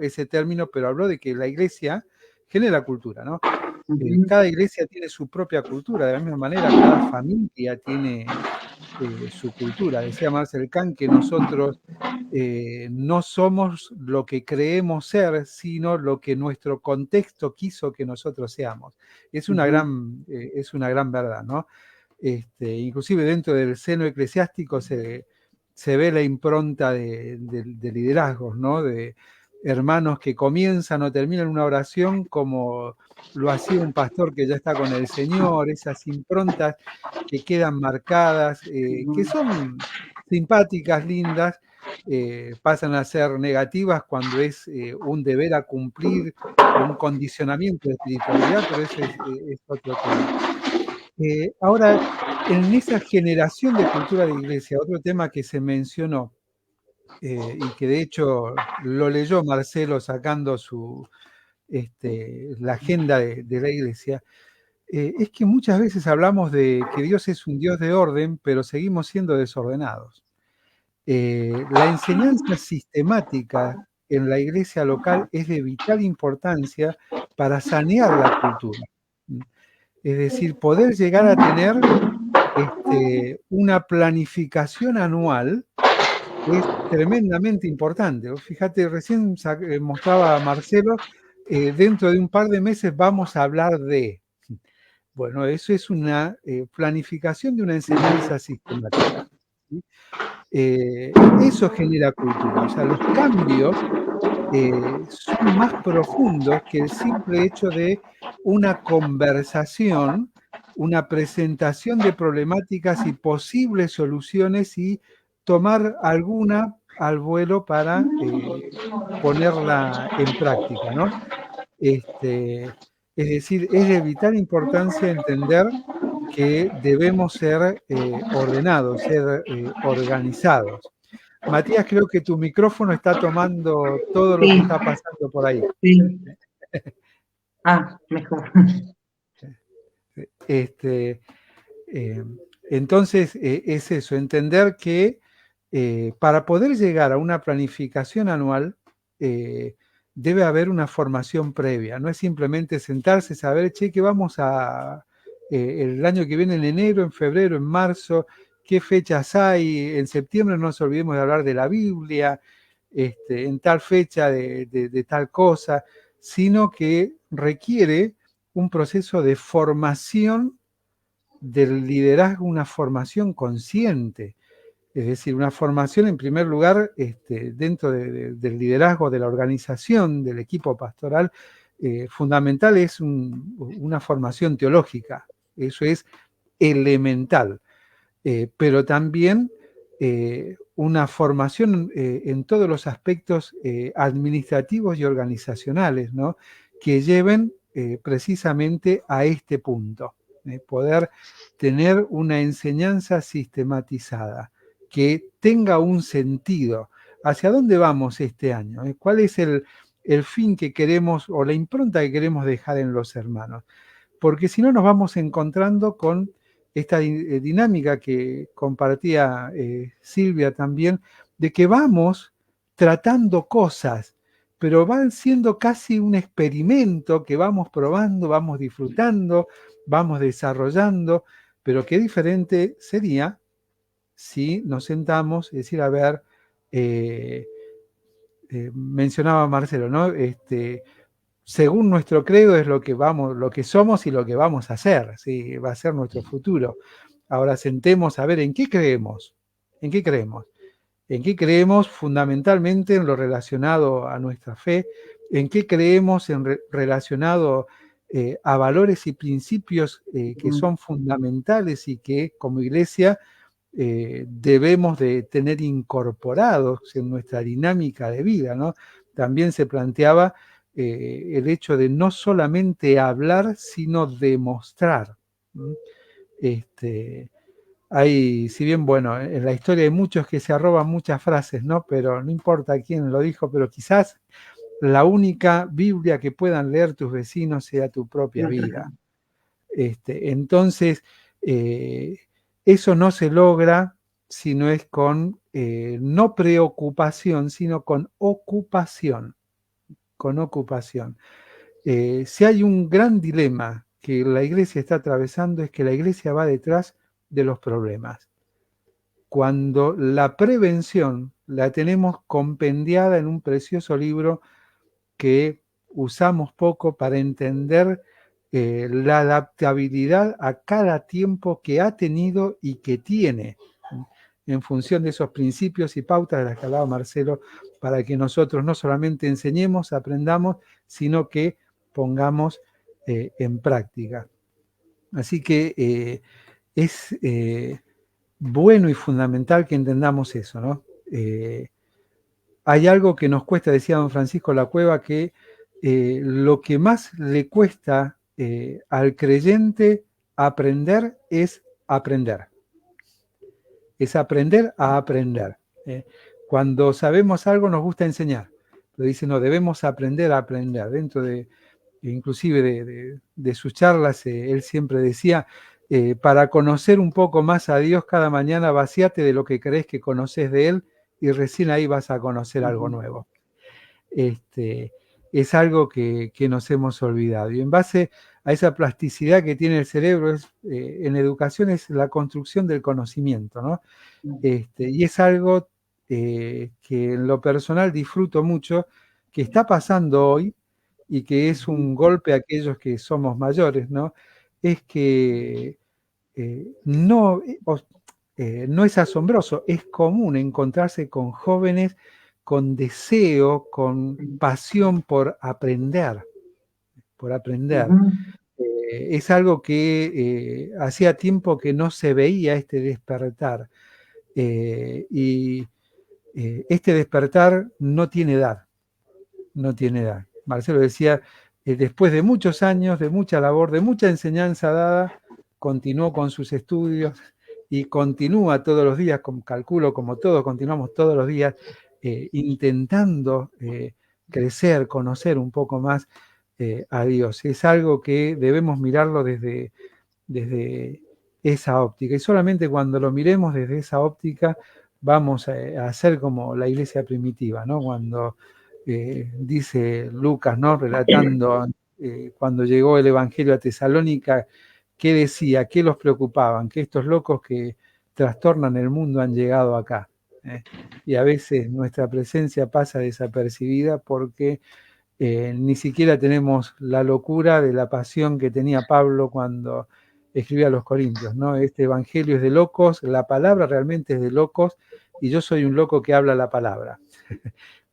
ese término, pero habló de que la iglesia genera cultura, ¿no? Cada iglesia tiene su propia cultura, de la misma manera cada familia tiene su cultura. Decía Marcel Kahn que nosotros no somos lo que creemos ser, sino lo que nuestro contexto quiso que nosotros seamos. Es una gran verdad, ¿no? Inclusive dentro del seno eclesiástico se ve la impronta de liderazgos, ¿no? De hermanos que comienzan o terminan una oración como lo hacía un pastor que ya está con el Señor, esas improntas que quedan marcadas, que son simpáticas, lindas, pasan a ser negativas cuando es un deber a cumplir, un condicionamiento de espiritualidad, pero ese es otro tema. Ahora, en esa generación de cultura de iglesia, otro tema que se mencionó, y que de hecho lo leyó Marcelo sacando la agenda de la iglesia, es que muchas veces hablamos de que Dios es un Dios de orden, pero seguimos siendo desordenados. La enseñanza sistemática en la iglesia local es de vital importancia para sanear la cultura. Es decir, poder llegar a tener una planificación anual es tremendamente importante. Fíjate, recién mostraba a Marcelo, dentro de un par de meses vamos a hablar de... Bueno, eso es una planificación de una enseñanza sistemática. ¿Sí? Eso genera cultura. O sea, los cambios son más profundos que el simple hecho de una conversación, una presentación de problemáticas y posibles soluciones y tomar alguna al vuelo para ponerla en práctica, ¿no? Es decir, es de vital importancia entender que debemos ser ordenados, ser organizados. Matías, creo que tu micrófono está tomando todo lo que Sí, está pasando por ahí. sí. Mejor. Eh, entonces, es eso, entender que para poder llegar a una planificación anual, debe haber una formación previa. No es simplemente sentarse, saber, che, ¿qué vamos a el año que viene en enero, en febrero, en marzo? ¿Qué fechas hay? En septiembre no nos olvidemos de hablar de la Biblia, en tal fecha de tal cosa, sino que requiere un proceso de formación del liderazgo, una formación consciente. Es decir, una formación en primer lugar dentro del liderazgo de la organización, del equipo pastoral, fundamental es una formación teológica. Eso es elemental. Pero también una formación en todos los aspectos administrativos y organizacionales, ¿no? Que lleven precisamente a este punto, poder tener una enseñanza sistematizada, que tenga un sentido. ¿Hacia dónde vamos este año? ¿Cuál es el fin que queremos o la impronta que queremos dejar en los hermanos? Porque si no nos vamos encontrando con esta dinámica que compartía Silvia también, de que vamos tratando cosas, pero van siendo casi un experimento que vamos probando, vamos disfrutando, vamos desarrollando, pero qué diferente sería si nos sentamos, es decir, a ver, mencionaba Marcelo, ¿no? Según nuestro credo es lo que somos y lo que vamos a hacer, ¿sí? Va a ser nuestro futuro. Ahora sentemos a ver en qué creemos. ¿En qué creemos? ¿En qué creemos fundamentalmente en lo relacionado a nuestra fe? ¿En qué creemos relacionado a valores y principios que son fundamentales y que como iglesia debemos de tener incorporados en nuestra dinámica de vida, ¿no? También se planteaba el hecho de no solamente hablar, sino demostrar. Si bien, bueno, en la historia hay muchos que se arroban muchas frases, ¿no? Pero no importa quién lo dijo, pero quizás la única Biblia que puedan leer tus vecinos sea tu propia vida. Entonces, eso no se logra si no es con, no preocupación, sino con ocupación. Con ocupación. Si hay un gran dilema que la iglesia está atravesando es que la iglesia va detrás de los problemas. Cuando la prevención la tenemos compendiada en un precioso libro que usamos poco para entender la adaptabilidad a cada tiempo que ha tenido y que tiene en función de esos principios y pautas de las que hablaba Marcelo, para que nosotros no solamente enseñemos, aprendamos, sino que pongamos en práctica. Así que es bueno y fundamental que entendamos eso, ¿no? Hay algo que nos cuesta, decía don Francisco La Cueva, que lo que más le cuesta al creyente aprender es aprender. Es aprender a aprender. Cuando sabemos algo nos gusta enseñar. Pero dice, no, debemos aprender a aprender. Dentro de, inclusive de sus charlas, él siempre decía, para conocer un poco más a Dios cada mañana, vacíate de lo que crees que conoces de Él y recién ahí vas a conocer algo nuevo. Es algo que nos hemos olvidado. Y en base a esa plasticidad que tiene el cerebro, en educación es la construcción del conocimiento, ¿no? Y es algo que en lo personal disfruto mucho, que está pasando hoy y que es un golpe a aquellos que somos mayores, ¿no? Es que no es asombroso, es común encontrarse con jóvenes con deseo, con pasión por aprender, por aprender. Es algo que hacía tiempo que no se veía este despertar. Y este despertar no tiene edad, no tiene edad. Marcelo decía, después de muchos años, de mucha labor, de mucha enseñanza dada, continuó con sus estudios y continúa todos los días, calculo como todos, continuamos todos los días intentando crecer, conocer un poco más a Dios. Es algo que debemos mirarlo desde esa óptica. Y solamente cuando lo miremos desde esa óptica vamos a ser como la iglesia primitiva, ¿no? Cuando dice Lucas, ¿no? Relatando cuando llegó el Evangelio a Tesalónica, ¿qué decía? ¿Qué los preocupaban? Que estos locos que trastornan el mundo han llegado acá. Y a veces nuestra presencia pasa desapercibida porque ni siquiera tenemos la locura de la pasión que tenía Pablo cuando escribía a los Corintios, ¿no? Este evangelio es de locos, la palabra realmente es de locos, y yo soy un loco que habla la palabra,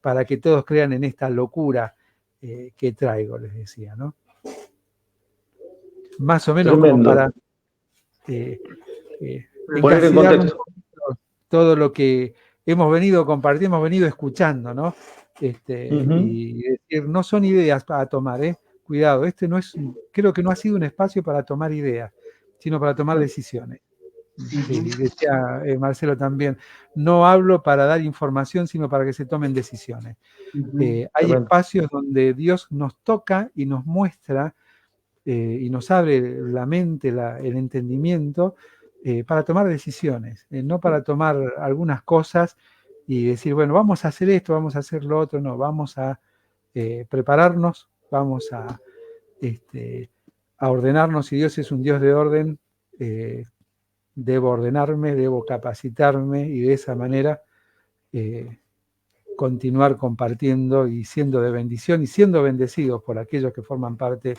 para que todos crean en esta locura que traigo, les decía, ¿no? Más o menos Tremendo. como para poner en contexto todo lo que hemos venido compartiendo, hemos venido escuchando, ¿no? Y decir, no son ideas para tomar, cuidado, no es, creo que no ha sido un espacio para tomar ideas, sino para tomar decisiones. Decía Marcelo también, no hablo para dar información, sino para que se tomen decisiones. Hay espacios donde Dios nos toca y nos muestra y nos abre la mente, el entendimiento para tomar decisiones, no para tomar algunas cosas y decir, bueno, vamos a hacer esto, vamos a hacer lo otro, no, vamos a prepararnos, vamos a ordenarnos. Si Dios es un Dios de orden, debo ordenarme, debo capacitarme y de esa manera continuar compartiendo y siendo de bendición y siendo bendecidos por aquellos que forman parte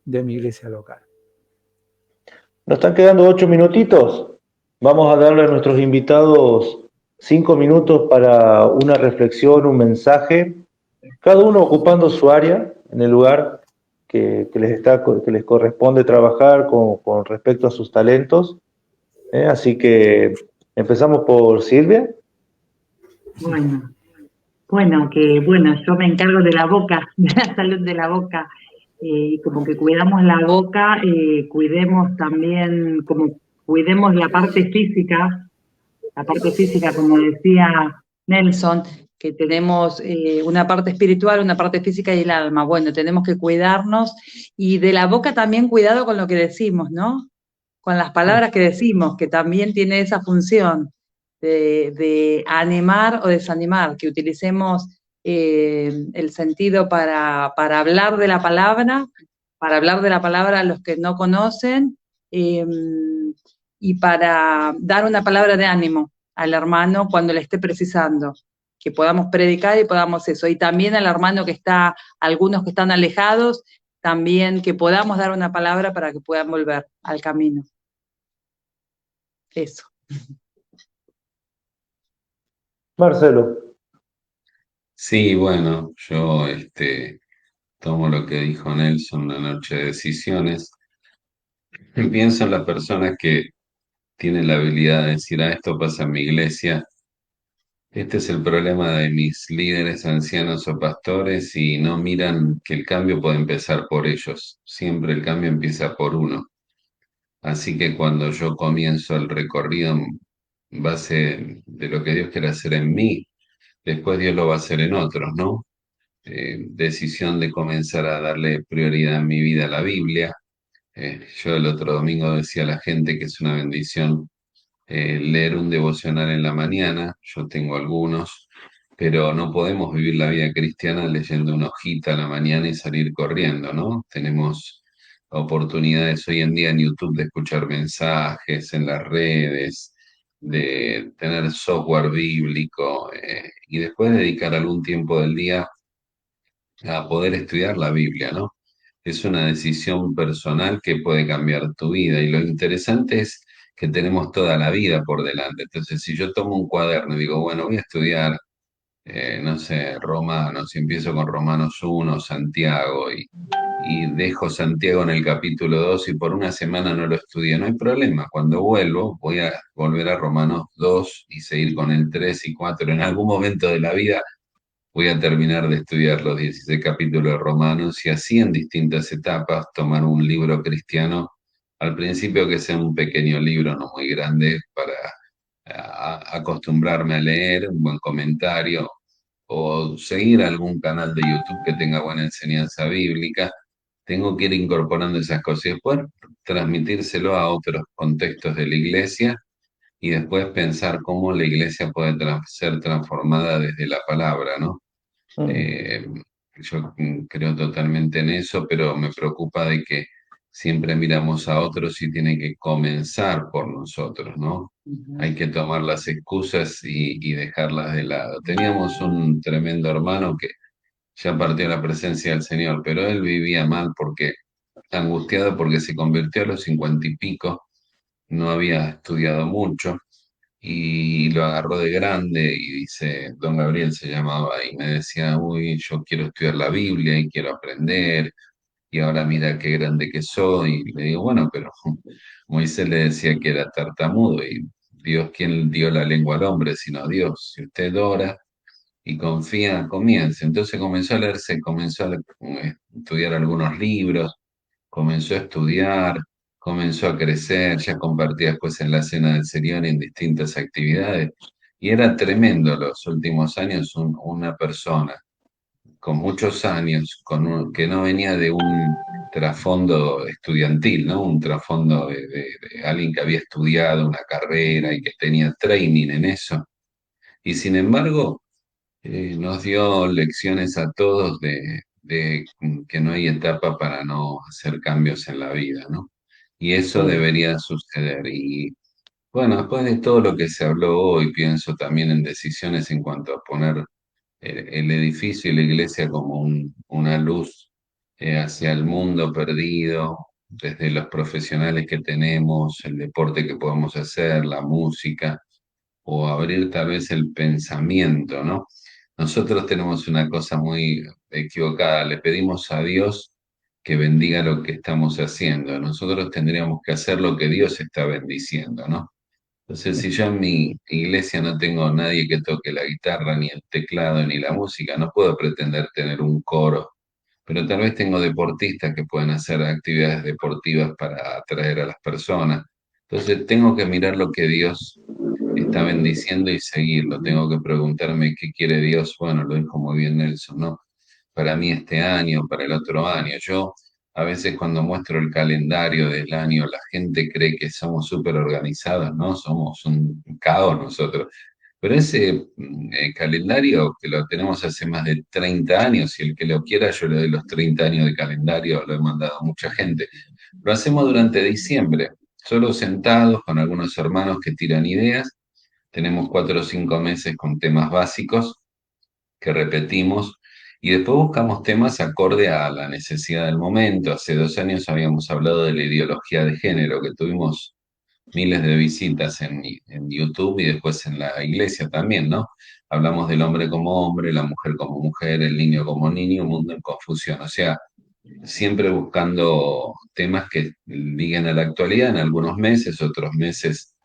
de mi iglesia local. Nos están quedando 8 minutitos. Vamos a darle a nuestros invitados 5 minutos para una reflexión, un mensaje, cada uno ocupando su área en el lugar que les corresponde trabajar con respecto a sus talentos. Así que empezamos por Silvia. Bueno, yo me encargo de la boca, de la salud de la boca. Como que cuidamos la boca, cuidemos también, como cuidemos la parte física, como decía Nelson, que tenemos una parte espiritual, una parte física y el alma. Bueno, tenemos que cuidarnos y de la boca también cuidado con lo que decimos, ¿no? Con las palabras que decimos, que también tiene esa función de animar o desanimar, que utilicemos el sentido para hablar de la palabra, a los que no conocen, y para dar una palabra de ánimo al hermano cuando le esté precisando, que podamos predicar y podamos eso, y también al hermano algunos que están alejados, también que podamos dar una palabra para que puedan volver al camino. Eso. Marcelo. Sí, bueno, yo tomo lo que dijo Nelson, una noche de decisiones. Pienso en las personas que tienen la habilidad de decir, esto pasa en mi iglesia, este es el problema de mis líderes, ancianos o pastores, y no miran que el cambio puede empezar por ellos. Siempre el cambio empieza por uno. Así que cuando yo comienzo el recorrido en base de lo que Dios quiere hacer en mí, después Dios lo va a hacer en otros, ¿no? Decisión de comenzar a darle prioridad en mi vida a la Biblia. Yo el otro domingo decía a la gente que es una bendición leer un devocional en la mañana. Yo tengo algunos, pero no podemos vivir la vida cristiana leyendo una hojita a la mañana y salir corriendo, ¿no? Tenemos oportunidades hoy en día en YouTube de escuchar mensajes en las redes, de tener software bíblico y después dedicar algún tiempo del día a poder estudiar la Biblia, ¿no? Es una decisión personal que puede cambiar tu vida y lo interesante es que tenemos toda la vida por delante. Entonces, si yo tomo un cuaderno y digo, bueno, voy a estudiar no sé, Romanos, y empiezo con Romanos 1, Santiago, y dejo Santiago en el capítulo 2 y por una semana no lo estudié, no hay problema. Cuando vuelvo, voy a volver a Romanos 2 y seguir con el 3 y 4. En algún momento de la vida voy a terminar de estudiar los 16 capítulos de Romanos y así en distintas etapas tomar un libro cristiano, al principio que sea un pequeño libro, no muy grande, para acostumbrarme a leer, un buen comentario o seguir algún canal de YouTube que tenga buena enseñanza bíblica. Tengo que ir incorporando esas cosas y después transmitírselo a otros contextos de la iglesia y después pensar cómo la iglesia puede ser transformada desde la palabra, ¿no? Eh, yo creo totalmente en eso, pero me preocupa de que siempre miramos a otros y tiene que comenzar por nosotros, ¿no? Hay que tomar las excusas y dejarlas de lado. Teníamos un tremendo hermano que ya partió a la presencia del Señor, pero él vivía mal porque, angustiado porque se convirtió a los 50 y pico, no había estudiado mucho y lo agarró de grande y dice, don Gabriel se llamaba, y me decía, uy, yo quiero estudiar la Biblia y quiero aprender, y ahora mira qué grande que soy. Y le digo, bueno, pero Moisés le decía que era tartamudo, y Dios, ¿quién dio la lengua al hombre sino Dios? Si usted ora y confía, comience. Entonces comenzó a leerse, comenzó a estudiar algunos libros, comenzó a estudiar, comenzó a crecer, ya compartía después en la cena del Señor en distintas actividades. Y era tremendo los últimos años una persona con muchos años, que no venía de un trasfondo estudiantil, ¿no? Un trasfondo de alguien que había estudiado una carrera y que tenía training en eso. Y sin embargo, nos dio lecciones a todos de que no hay etapa para no hacer cambios en la vida, ¿no? Y eso debería suceder. Y bueno, después de todo lo que se habló hoy, pienso también en decisiones en cuanto a poner el edificio y la iglesia como una luz hacia el mundo perdido, desde los profesionales que tenemos, el deporte que podemos hacer, la música o abrir tal vez el pensamiento, ¿no? Nosotros tenemos una cosa muy equivocada, le pedimos a Dios que bendiga lo que estamos haciendo, nosotros tendríamos que hacer lo que Dios está bendiciendo, ¿no? Entonces, si yo en mi iglesia no tengo nadie que toque la guitarra, ni el teclado, ni la música, no puedo pretender tener un coro, pero tal vez tengo deportistas que pueden hacer actividades deportivas para atraer a las personas. Entonces, tengo que mirar lo que Dios está bendiciendo y seguirlo. Tengo que preguntarme qué quiere Dios. Bueno, lo dijo muy bien Nelson, ¿no? Para mí este año, para el otro año. Yo a veces cuando muestro el calendario del año, la gente cree que somos súper organizados, ¿no? Somos un caos nosotros. Pero ese calendario que lo tenemos hace más de 30 años, y el que lo quiera, yo le doy los 30 años de calendario, lo he mandado a mucha gente. Lo hacemos durante diciembre, solo sentados con algunos hermanos que tiran ideas. Tenemos 4 o 5 meses con temas básicos que repetimos y después buscamos temas acorde a la necesidad del momento. Hace 2 años habíamos hablado de la ideología de género, que tuvimos miles de visitas en YouTube y después en la iglesia también, ¿no? Hablamos del hombre como hombre, la mujer como mujer, el niño como niño, un mundo en confusión. O sea, siempre buscando temas que liguen a la actualidad. En algunos meses, otros meses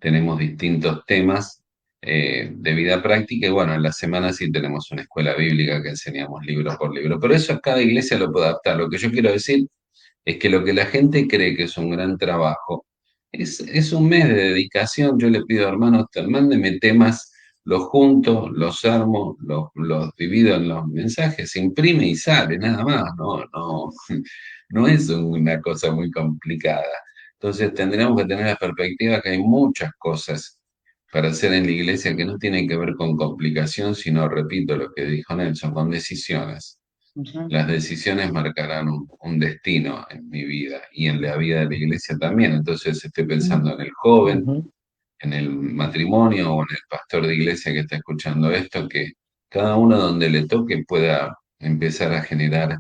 tenemos distintos temas de vida práctica y bueno, en la semana sí tenemos una escuela bíblica que enseñamos libro por libro, pero eso cada iglesia lo puede adaptar. Lo que yo quiero decir es que lo que la gente cree que es un gran trabajo es un mes de dedicación. Yo le pido, hermanos, mándenme temas, los junto, los armo, los divido en los mensajes, se imprime y sale, nada más, no es una cosa muy complicada. Entonces tendríamos que tener la perspectiva que hay muchas cosas para hacer en la iglesia que no tienen que ver con complicación, sino, repito lo que dijo Nelson, con decisiones. Las decisiones marcarán un destino en mi vida y en la vida de la iglesia también. Entonces estoy pensando en el joven, en el matrimonio o en el pastor de iglesia que está escuchando esto, que cada uno donde le toque pueda empezar a generar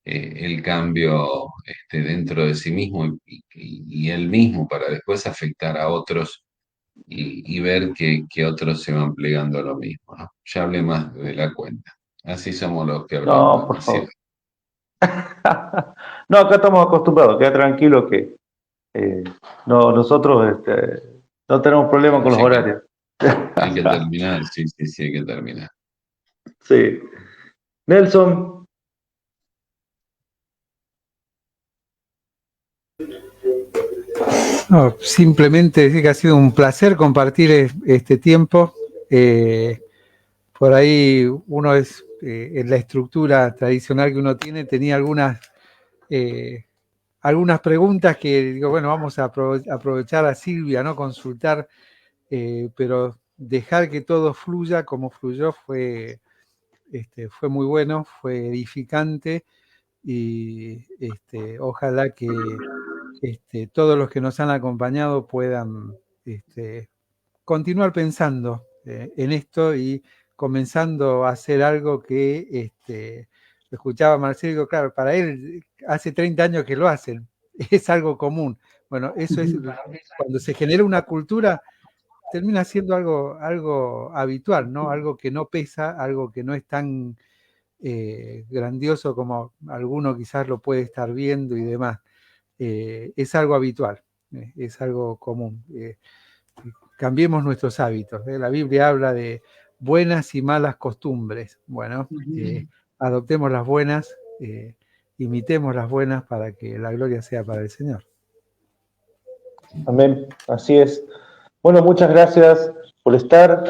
el cambio dentro de sí mismo y él mismo para después afectar a otros y ver que otros se van plegando a lo mismo, ¿no? ya hablé más de la cuenta. Así somos los que No, hablamos por demasiado. favor. No, acá estamos acostumbrados, queda tranquilo que no, nosotros no tenemos problema Pero con los sí que horarios. hay que terminar, sí, hay que terminar. Sí. Nelson, No, simplemente decir que ha sido un placer compartir este tiempo. Por ahí uno es, en la estructura tradicional que uno tiene, tenía algunas preguntas que digo, bueno, vamos a aprovechar a Silvia, ¿no? Consultar, pero dejar que todo fluya como fluyó fue muy bueno, fue edificante y ojalá que todos los que nos han acompañado puedan continuar pensando en esto y comenzando a hacer algo que escuchaba Marcelo, claro, para él hace 30 años que lo hacen, es algo común. Bueno, eso es, cuando se genera una cultura, termina siendo algo habitual, ¿no? Algo que no pesa, algo que no es tan grandioso como alguno quizás lo puede estar viendo y demás. Es algo habitual, es algo común. Cambiemos nuestros hábitos. La Biblia habla de buenas y malas costumbres. Bueno, adoptemos las buenas, imitemos las buenas para que la gloria sea para el Señor. amén, así es. Bueno, muchas gracias por estar,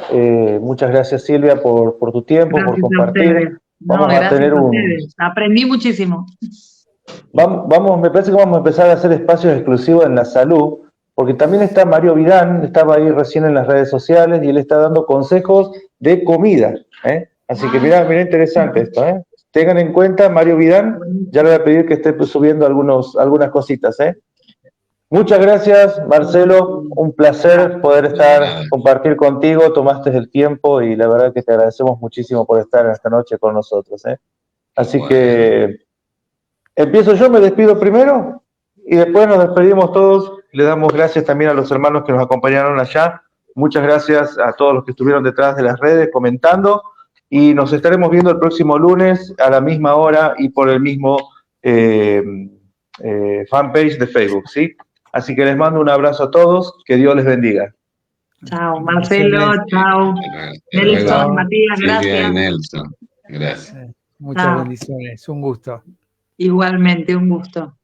muchas gracias Silvia por tu tiempo, Gracias por compartir. a ustedes. No, Vamos a gracias tener a ustedes. Aprendí muchísimo. me parece que vamos a empezar a hacer espacios exclusivos en la salud, porque también está Mario Vidán, estaba ahí recién en las redes sociales y él está dando consejos de comida, ¿eh? Así que mira interesante esto, ¿eh? Tengan en cuenta, Mario Vidán, ya le voy a pedir que esté subiendo algunas cositas, ¿eh? Muchas gracias, Marcelo, un placer poder compartir contigo, tomaste el tiempo y la verdad que te agradecemos muchísimo por estar esta noche con nosotros, ¿eh? Así que empiezo yo, me despido primero y después nos despedimos todos. Le damos gracias también a los hermanos que nos acompañaron allá. Muchas gracias a todos los que estuvieron detrás de las redes comentando y nos estaremos viendo el próximo lunes a la misma hora y por el mismo fanpage de Facebook, ¿sí? Así que les mando un abrazo a todos, que Dios les bendiga. Chao, Marcelo, chao. Nelson, Matías, Silvia y gracias. Nelson, gracias. Muchas bendiciones, un gusto. Igualmente, un gusto.